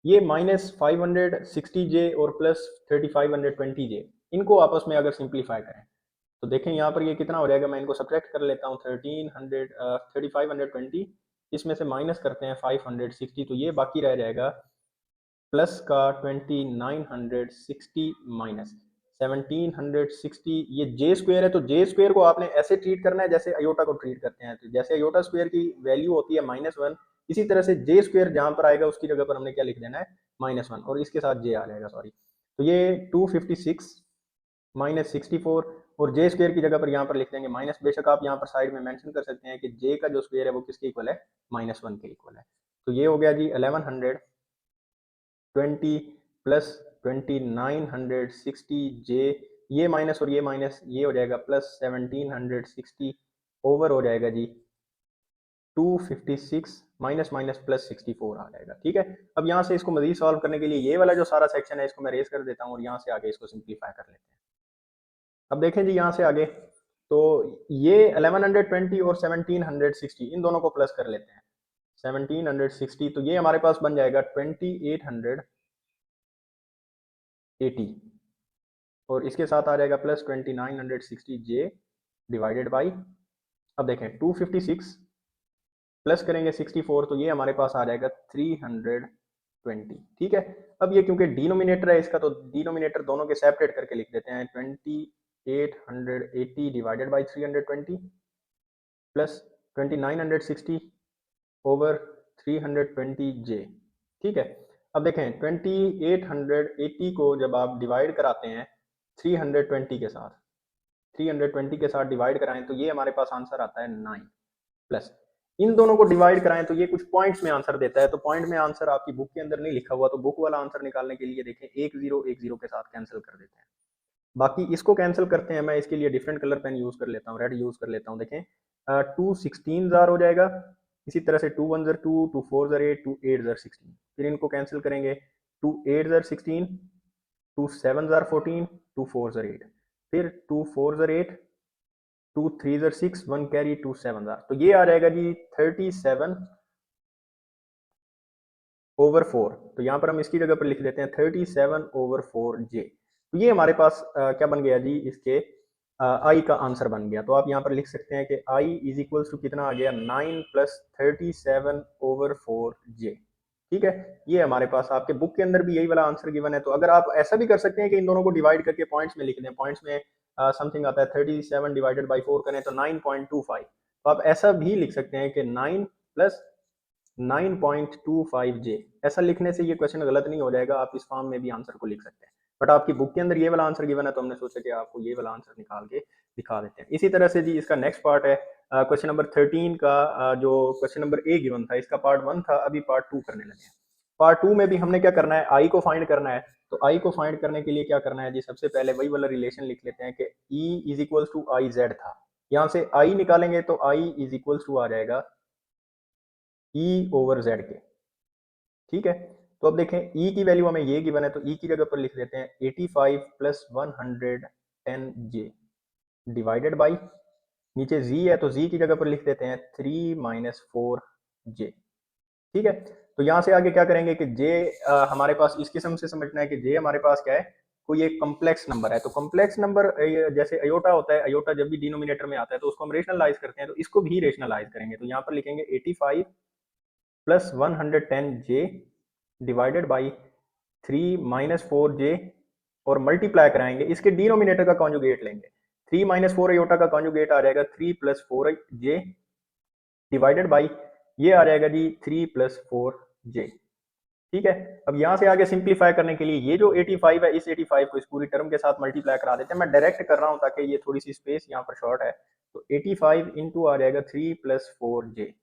ये माइनस 560 जे और प्लस 3520 जे, इनको आपस में अगर सिंप्लीफाई करें तो देखें यहाँ पर ये कितना हो जाएगा। मैं इनको सब्ट्रैक्ट कर लेता हूँ, 3520, इसमें से माइनस करते हैं 560, तो ये बाकी रह जाएगा प्लस का 2960 माइनस 1760। ये जे स्क्वायर है, तो जे स्क्वायर को आपने ऐसे ट्रीट करना है जैसे अयोटा को ट्रीट करते हैं। तो जैसे अयोटा स्क्वायर की वैल्यू होती है -1, इसी तरह से जे स्क्वायर जहां पर आएगा उसकी जगह पर हमने क्या लिख देना है, -1, और इसके साथ जे आ जाएगा, सॉरी। तो ये 256 माइनस 64, और जे स्क्वायर की जगह पर यहाँ पर लिख देंगे माइनस। बेशक आप यहाँ पर साइड में मेंशन कर सकते हैं कि जे का जो स्क्वायर है वो किसके इक्वल है, -1 के इक्वल है। तो ये हो गया जी 1120 प्लस 2960 जे, ये माइनस और ये माइनस, ये हो जाएगा प्लस 1760, ओवर हो जाएगा जी 256 माइनस माइनस प्लस 64 आ जाएगा। ठीक है, अब यहाँ से इसको मजीद सॉल्व करने के लिए ये वाला जो सारा सेक्शन है इसको मैं रेस कर देता हूँ और यहाँ से आगे इसको सिंप्लीफाई कर लेते हैं। अब देखें जी यहाँ से आगे, तो ये 1120 और 1760 इन दोनों को प्लस कर लेते हैं। 1760 तो ये हमारे पास बन जाएगा 2880 और इसके साथ आ जाएगा प्लस 2960 जे डिवाइडेड बाई, अब देखें 256 प्लस करेंगे 64 तो ये हमारे पास आ जाएगा 320। ठीक है, अब ये क्योंकि डिनोमिनेटर है इसका, तो डिनोमिनेटर दोनों के सेपरेट करके लिख देते हैं। 2880 डिवाइडेड बाई 320 प्लस 2960 ओवर 320 जे। ठीक है, अब देखें 2880 को जब आप डिवाइड कराते हैं 320 के साथ, 320 के साथ डिवाइड कराएं तो ये हमारे पास आंसर आता है 9 प्लस इन दोनों को डिवाइड कराएं तो ये कुछ पॉइंट्स में आंसर देता है। तो पॉइंट में आंसर आपकी बुक के अंदर नहीं लिखा हुआ, तो बुक वाला आंसर निकालने के लिए देखें 1010 के साथ कैंसिल कर देते हैं। बाकी इसको कैंसिल करते हैं, मैं इसके लिए डिफरेंट कलर पेन यूज कर लेता हूँ, रेड यूज कर लेता हूँ। देखें 2 16 जार हो जाएगा, इसी तरह से 2 1 जार 2, 2 4 जार 8, 2 8 जार 16, फिर इनको कैंसिल करेंगे 2 8 जार 16, 2 7 जार 14, 2 4 जार 8, फिर 2 4 जार 8, 2 3 जार 6, 1 कैरी, 2 7 जार, तो ये आ जाएगा जी 37/4। तो यहाँ पर हम इसकी जगह पर लिख देते हैं 37/4 जे। तो ये हमारे पास क्या बन गया जी, इसके आई का आंसर बन गया। तो आप यहाँ पर लिख सकते हैं कि आई इज इक्वल्स टू कितना आ गया, 9 प्लस 37/4 जे। ठीक है, ये हमारे पास आपके बुक के अंदर भी यही वाला आंसर गिवन है। तो अगर आप ऐसा भी कर सकते हैं कि इन दोनों को डिवाइड करके पॉइंट्स में लिख दें, पॉइंट्स में समथिंग आता है 37 डिवाइडेड बाई 4 करें तो 9.25, तो आप ऐसा भी लिख सकते हैं कि 9 प्लस 9.25 जे। ऐसा लिखने से ये क्वेश्चन गलत नहीं हो जाएगा, आप इस फॉर्म में भी आंसर को लिख सकते हैं। बट आपकी बुक के अंदर ये वाला आंसर गिवन है तो हमने सोचा कि आपको ये वाला आंसर निकाल के दिखा देते हैं। इसी तरह से जी इसका नेक्स्ट पार्ट है क्वेश्चन नंबर 13 का, जो क्वेश्चन नंबर ए गिवन था इसका पार्ट 1 था, अभी पार्ट 2 करने लगे हैं। पार्ट 2 में भी हमने क्या करना है, आई को फाइंड करना है। तो आई को फाइंड करने के लिए क्या करना है जी, सबसे पहले वही वाला रिलेशन लिख लेते हैं कि e is equals to i z था। यहाँ से आई निकालेंगे तो आई इज इक्वल्स टू आ जाएगा ई ओवर जेड के। ठीक है, तो अब देखें ई की वैल्यू हमें ये गिवन है, तो ई की जगह पर लिख देते हैं 85 प्लस 110 जे डिवाइडेड बाई, नीचे जी है तो जी की जगह पर लिख देते हैं 3 माइनस 4 जे। ठीक है, तो यहां से आगे क्या करेंगे कि जे हमारे पास इस किस्म से समझना है कि जे हमारे पास क्या है, कोई एक कॉम्प्लेक्स नंबर है। तो कॉम्प्लेक्स नंबर जैसे अयोटा होता है, अयोटा जब भी डिनोमिनेटर में आता है तो उसको हम रेशनलाइज करते हैं, तो इसको भी रेशनलाइज करेंगे। तो यहाँ पर लिखेंगे 85 plus 110 J divided by 3 minus 4 जे और मल्टीप्लाई कराएंगे, इसके डिनोमिनेटर का कॉन्जुगेट लेंगे। 3 माइनस 4 अयोटा का कॉन्जुगेट आ जाएगा 3 प्लस 4 जे डिवाइडेड बाई ये आ जाएगा जी 3 प्लस 4 जे। ठीक है, अब यहां से आगे सिंप्लीफाई करने के लिए ये जो 85 है, इस 85 को इस पूरी टर्म के साथ मल्टीप्लाई करा देते हैं। मैं डायरेक्ट कर रहा हूं ताकि ये थोड़ी सी स्पेस यहाँ पर शॉर्ट है। तो 85 इंटू आ जाएगा 3 प्लस 4 जे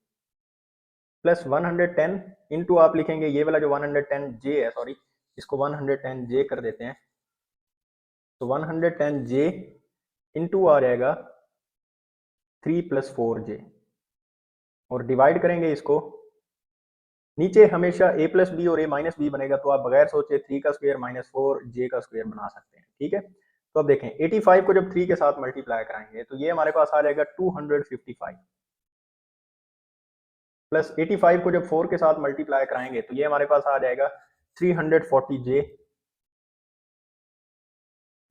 प्लस 110 इंटू आप लिखेंगे ये वाला जो 110 जे है, सॉरी इसको 110 जे कर देते हैं। तो 110 जे इंटू आ जाएगा 3 प्लस 4 जे और डिवाइड करेंगे इसको, नीचे हमेशा a प्लस बी और a माइनस बी बनेगा, तो आप बगैर सोचे 3 का स्क्वायर माइनस 4 जे का स्क्वायर बना सकते हैं। ठीक है, तो अब देखें 85 को जब 3 के साथ मल्टीप्लाई कराएंगे तो ये हमारे पास आ जाएगा 255 प्लस 85 को जब 4 के साथ मल्टीप्लाई कराएंगे तो ये हमारे पास आ जाएगा 340 जे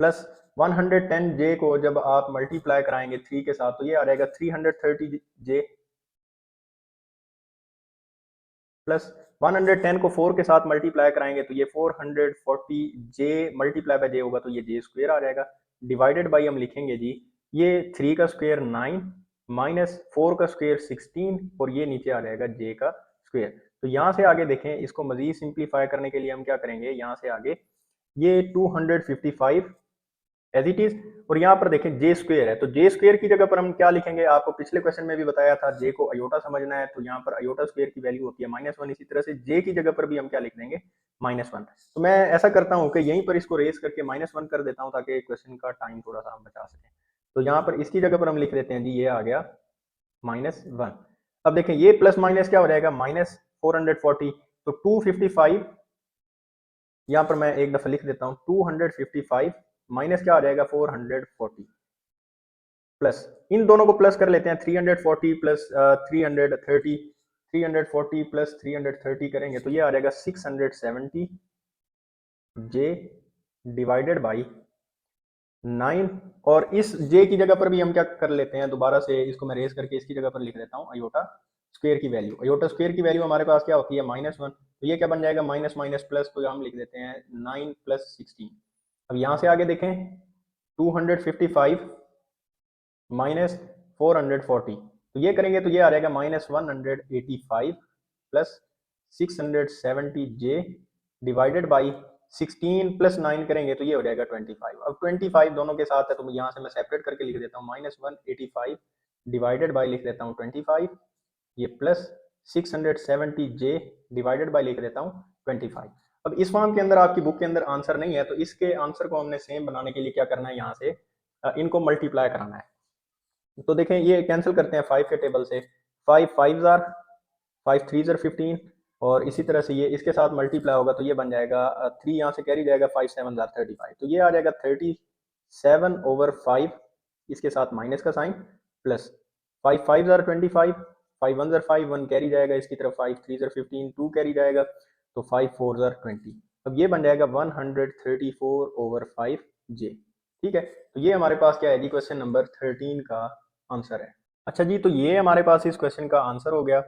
प्लस 110 जे को जब आप मल्टीप्लाई कराएंगे 3 के साथ तो ये आ जाएगा 330 जे प्लस 110 को 4 के साथ मल्टीप्लाई कराएंगे तो ये 440 जे मल्टीप्लाई बाय जे होगा, तो ये जे स्क्वायर आ जाएगा। डिवाइडेड बाई हम लिखेंगे जी ये 3 का स्क्वायर 9 माइनस 4 का स्क्वायर 16 और ये नीचे आ जाएगा जे का स्क्वायर। तो यहाँ से आगे देखें, इसको मजीद सिंप्लीफाई करने के लिए हम क्या करेंगे, यहाँ से आगे ये 255 एज इट इज और यहाँ पर देखें जे स्क्वायर है, तो जे स्क्वायर की जगह पर हम क्या लिखेंगे, आपको पिछले क्वेश्चन में भी बताया था जे को अयोटा समझना है, तो यहाँ पर अयोटा स्क्वायर की वैल्यू होती है -1। इसी तरह से जे की जगह पर भी हम क्या लिख देंगे -1। तो मैं ऐसा करता हूँ कि यहीं पर इसको रेस करके -1 कर देता हूँ ताकि क्वेश्चन का टाइम थोड़ा सा हम बचा सकें। तो यहाँ पर इसकी जगह पर हम लिख देते हैं जी ये आ गया -1। अब देखें ये प्लस माइनस क्या हो जाएगा -440, तो 255 यहाँ पर मैं एक दफा लिख देता हूँ 255 माइनस क्या आ जाएगा 440 प्लस, इन दोनों को प्लस कर लेते हैं, 340 प्लस 330, 340 प्लस 330 करेंगे तो ये आ जाएगा 670 जे डिवाइडेड बाई 9। और इस जे की जगह पर भी हम क्या कर लेते हैं, दोबारा से इसको मैं रेस करके इसकी जगह पर लिख देता हूँ अयोटा स्क्वायर की वैल्यू। अयोटा स्क्वायर की वैल्यू हमारे पास क्या होती है -1, तो ये क्या बन जाएगा माइनस माइनस प्लस, तो हम लिख देते हैं 9 + 16। अब यहाँ से आगे देखें 255 माइनस 440, तो ये करेंगे तो ये आ जाएगा -185 प्लस 670 जे डिवाइडेड बाई 16 + 9 करेंगे तो ये हो जाएगा 25। अब 25 दोनों के साथ है तो यहाँ से मैं सेपरेट करके लिख देता हूँ, -185 डिवाइडेड बाई लिख देता हूँ 25, ये प्लस 670 जे डिवाइडेड बाई लिख देता हूँ 25। अब इस फॉर्म के अंदर आपकी बुक के अंदर आंसर नहीं है, तो इसके आंसर को हमने सेम बनाने के लिए क्या करना है, यहाँ से इनको मल्टीप्लाई कराना है। तो देखें ये कैंसिल करते हैं 5 के टेबल से, 5 5 जार 5 3 जार 15, और इसी तरह से ये इसके साथ मल्टीप्लाई होगा तो ये बन जाएगा 3 यहाँ से कैरी जाएगा, 5 7 जार 35, तो ये आ जाएगा 37/5, इसके साथ माइनस का साइन, प्लस 5 5 जार 25, 5 1 जार 5, 1 कैरी जाएगा इसकी तरफ, 5 3 जार 15, 2 कैरी जाएगा तो 5 4 जार 20। अब ये बन जाएगा 134/5 जे। ठीक है, तो ये हमारे पास क्या है जी, क्वेश्चन नंबर 13 का आंसर है। अच्छा जी, तो ये हमारे पास इस क्वेश्चन का आंसर हो गया।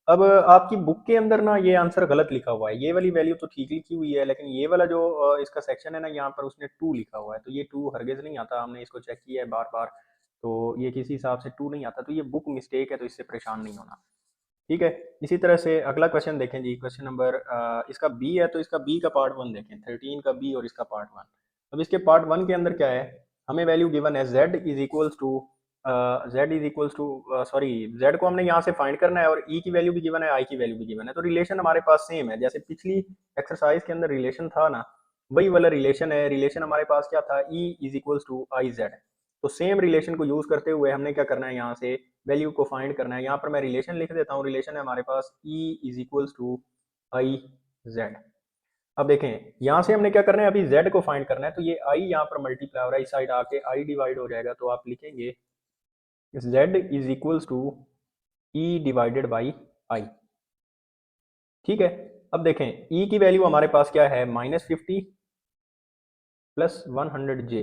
अब आपकी बुक के अंदर ना ये आंसर गलत लिखा हुआ है, ये वाली वैल्यू तो ठीक लिखी हुई है, लेकिन ये वाला जो इसका सेक्शन है ना, यहाँ पर उसने 2 लिखा हुआ है, तो ये 2 हरगिज नहीं आता, हमने इसको चेक किया है बार बार, तो ये किसी हिसाब से 2 नहीं आता, तो ये बुक मिस्टेक है, तो इससे परेशान नहीं होना। ठीक है, इसी तरह से अगला क्वेश्चन देखें जी, क्वेश्चन नंबर इसका बी है, तो इसका बी का पार्ट 1 देखें, 13 का बी और इसका पार्ट 1। अब इसके पार्ट 1 के अंदर क्या है, हमें वैल्यू गिवन है z is equals to sorry z को हमने यहाँ से फाइंड करना है, और e की वैल्यू भी गिवन है, i की वैल्यू भी गिवन है, तो रिलेशन हमारे पास सेम है, जैसे पिछली एक्सरसाइज के अंदर रिलेशन था ना, वही वाला रिलेशन है। रिलेशन हमारे पास क्या था, e is equals to i z, तो सेम रिलेशन को यूज करते हुए हमने क्या करना है, यहाँ से वैल्यू को फाइंड करना है। यहाँ पर मैं रिलेशन लिख देता हूँ, रिलेशन है हमारे पास e is equals to i z. अब देखें यहाँ से हमने क्या करना है, अभी z को फाइंड करना है, तो ये i यहाँ पर मल्टीप्लाई हो रहा है, इस साइड आके i डिवाइड हो जाएगा, तो आप लिखेंगे z is equals to e divided by i। ठीक है, अब देखें e की वैल्यू हमारे पास क्या है, -50 plus 100 J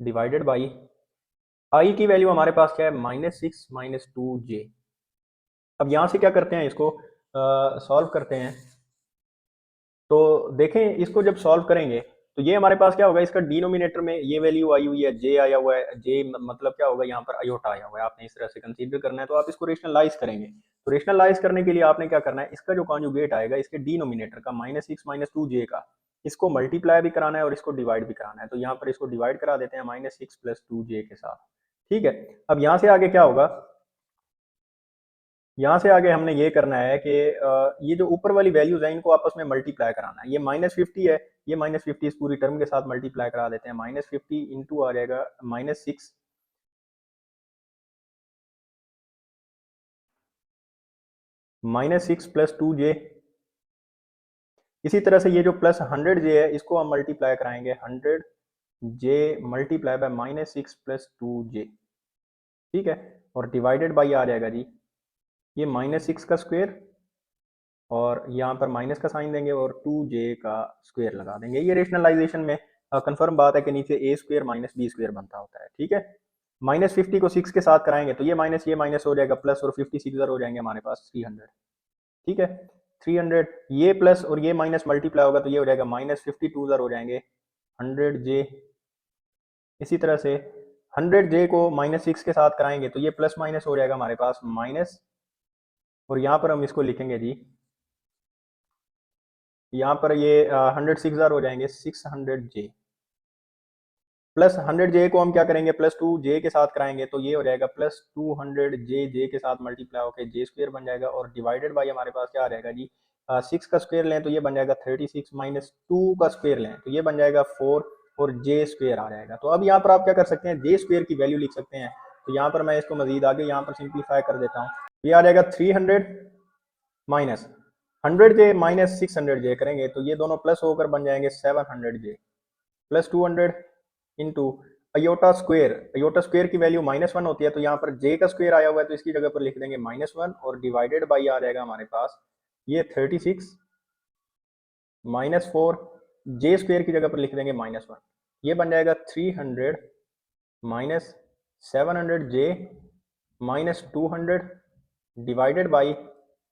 divided by i की वैल्यू हमारे पास क्या है, -6 - 2 जे। अब यहाँ से क्या करते हैं, इसको सॉल्व करते हैं, तो देखें इसको जब सॉल्व करेंगे तो ये हमारे पास क्या होगा, इसका डिनोमिनेटर में ये वैल्यू आई हुई है, जे आया हुआ है, जे मतलब क्या होगा, यहाँ पर अयोटा आया हुआ है, आपने इस तरह से कंसीडर करना है, तो आप इसको रेशनलाइज करेंगे। तो रेशनलाइज करने के लिए आपने क्या करना है, इसका जो कॉन्जुगेट आएगा इसके डिनोमिनेटर का -6 - 2 जे का, इसको मल्टीप्लाई भी कराना है और इसको डिवाइड भी कराना है, तो यहाँ पर इसको डिवाइड करा देते हैं -6 + 2 जे के साथ। ठीक है, अब यहाँ से आगे क्या होगा, यहाँ से आगे हमने ये करना है कि ये जो ऊपर वाली वैल्यूज है इनको आपस में मल्टीप्लाई कराना है। ये -50 है, ये -50 इस पूरी टर्म के साथ मल्टीप्लाई करा देते हैं, -50 इंटू आ जाएगा -6 -6 + 2 जे। इसी तरह से ये जो प्लस 100 जे है इसको हम मल्टीप्लाई कराएंगे, 100 जे मल्टीप्लाई बाय -6 + 2 जे। ठीक है, और डिवाइडेड बाई आ जाएगा जी ये -6 का स्क्वायर, और यहाँ पर माइनस का साइन देंगे और 2j का स्क्वायर लगा देंगे। ये रेशनलाइजेशन में कंफर्म बात है कि नीचे a स्क्वायर - b स्क्वायर बनता होता है। ठीक है, -50 को 6 के साथ कराएंगे तो ये माइनस हो जाएगा, प्लस और 50 6 हो जाएंगे हमारे पास 300। ठीक है, 300 ये प्लस और ये माइनस मल्टीप्लाई होगा तो ये हो जाएगा -50 2 हो जाएंगे 100j। इसी तरह से 100j को -6 के साथ कराएंगे तो ये प्लस माइनस हो जाएगा हमारे पास माइनस, और यहाँ पर हम इसको लिखेंगे जी, यहाँ पर ये 100 6 हो जाएंगे 600j, प्लस 100j को हम क्या करेंगे, +2j के साथ कराएंगे तो ये हो जाएगा +200j, j के साथ मल्टीप्लाई होकर j स्क्वायर बन जाएगा, और डिवाइडेड बाई हमारे पास क्या आ जाएगा जी, 6 का स्क्वायर लें तो ये बन जाएगा 36 - 2 का स्क्वायर लें तो ये बन जाएगा 4, और j स्क्वायर आ जाएगा। तो अब यहाँ पर आप क्या कर सकते हैं, j स्क्वायर की वैल्यू लिख सकते हैं, तो यहाँ पर मैं इसको मजीद आगे यहाँ पर सिंप्लीफाई कर देता हूँ, ये आ जाएगा 300 माइनस 100j - 600j करेंगे तो ये दोनों प्लस होकर बन जाएंगे 700j, plus 200 into iota square की वैल्यू -1 होती है, तो यहाँ पर जे का स्क्वेयर आया हुआ है तो इसकी जगह पर लिख देंगे -1 और डिवाइडेड बाई आ जाएगा हमारे पास ये 36 -4 जे स्क्वेयर की जगह पर लिख देंगे -1, ये बन जाएगा 300 -700 जे -200 divided by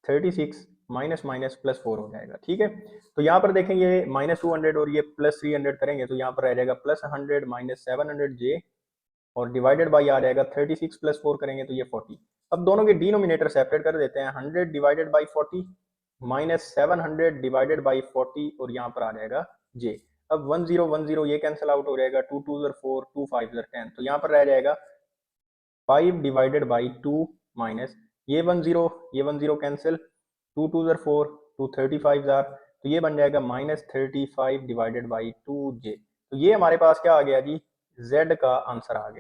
36 minus minus plus 4 हो जाएगा। ठीक है, तो यहाँ पर देखें ये -200 और ये +300 करेंगे तो यहाँ पर रह जाएगा +100 -700 जे और डिवाइडेड बाई आ जाएगा 36 + 4 करेंगे तो ये 40। अब दोनों के डिनोमिनेटर सेपरेट कर देते हैं, 100 डिवाइडेड बाई 40 -700 डिवाइडेड बाई 40 और यहाँ पर आ जाएगा जे। अब 1010 ये कैंसिल आउट हो जाएगा, 2 2 4 2 5 10, तो यहाँ पर रह जाएगा 5 डिवाइडेड बाई 2 माइनस ये 10 कैंसिल, 2 2 4 2 35 तो ये बन जाएगा -35 डिवाइडेड बाई 2 जे। तो ये हमारे पास क्या आ गया जी, जेड का आंसर आ गया।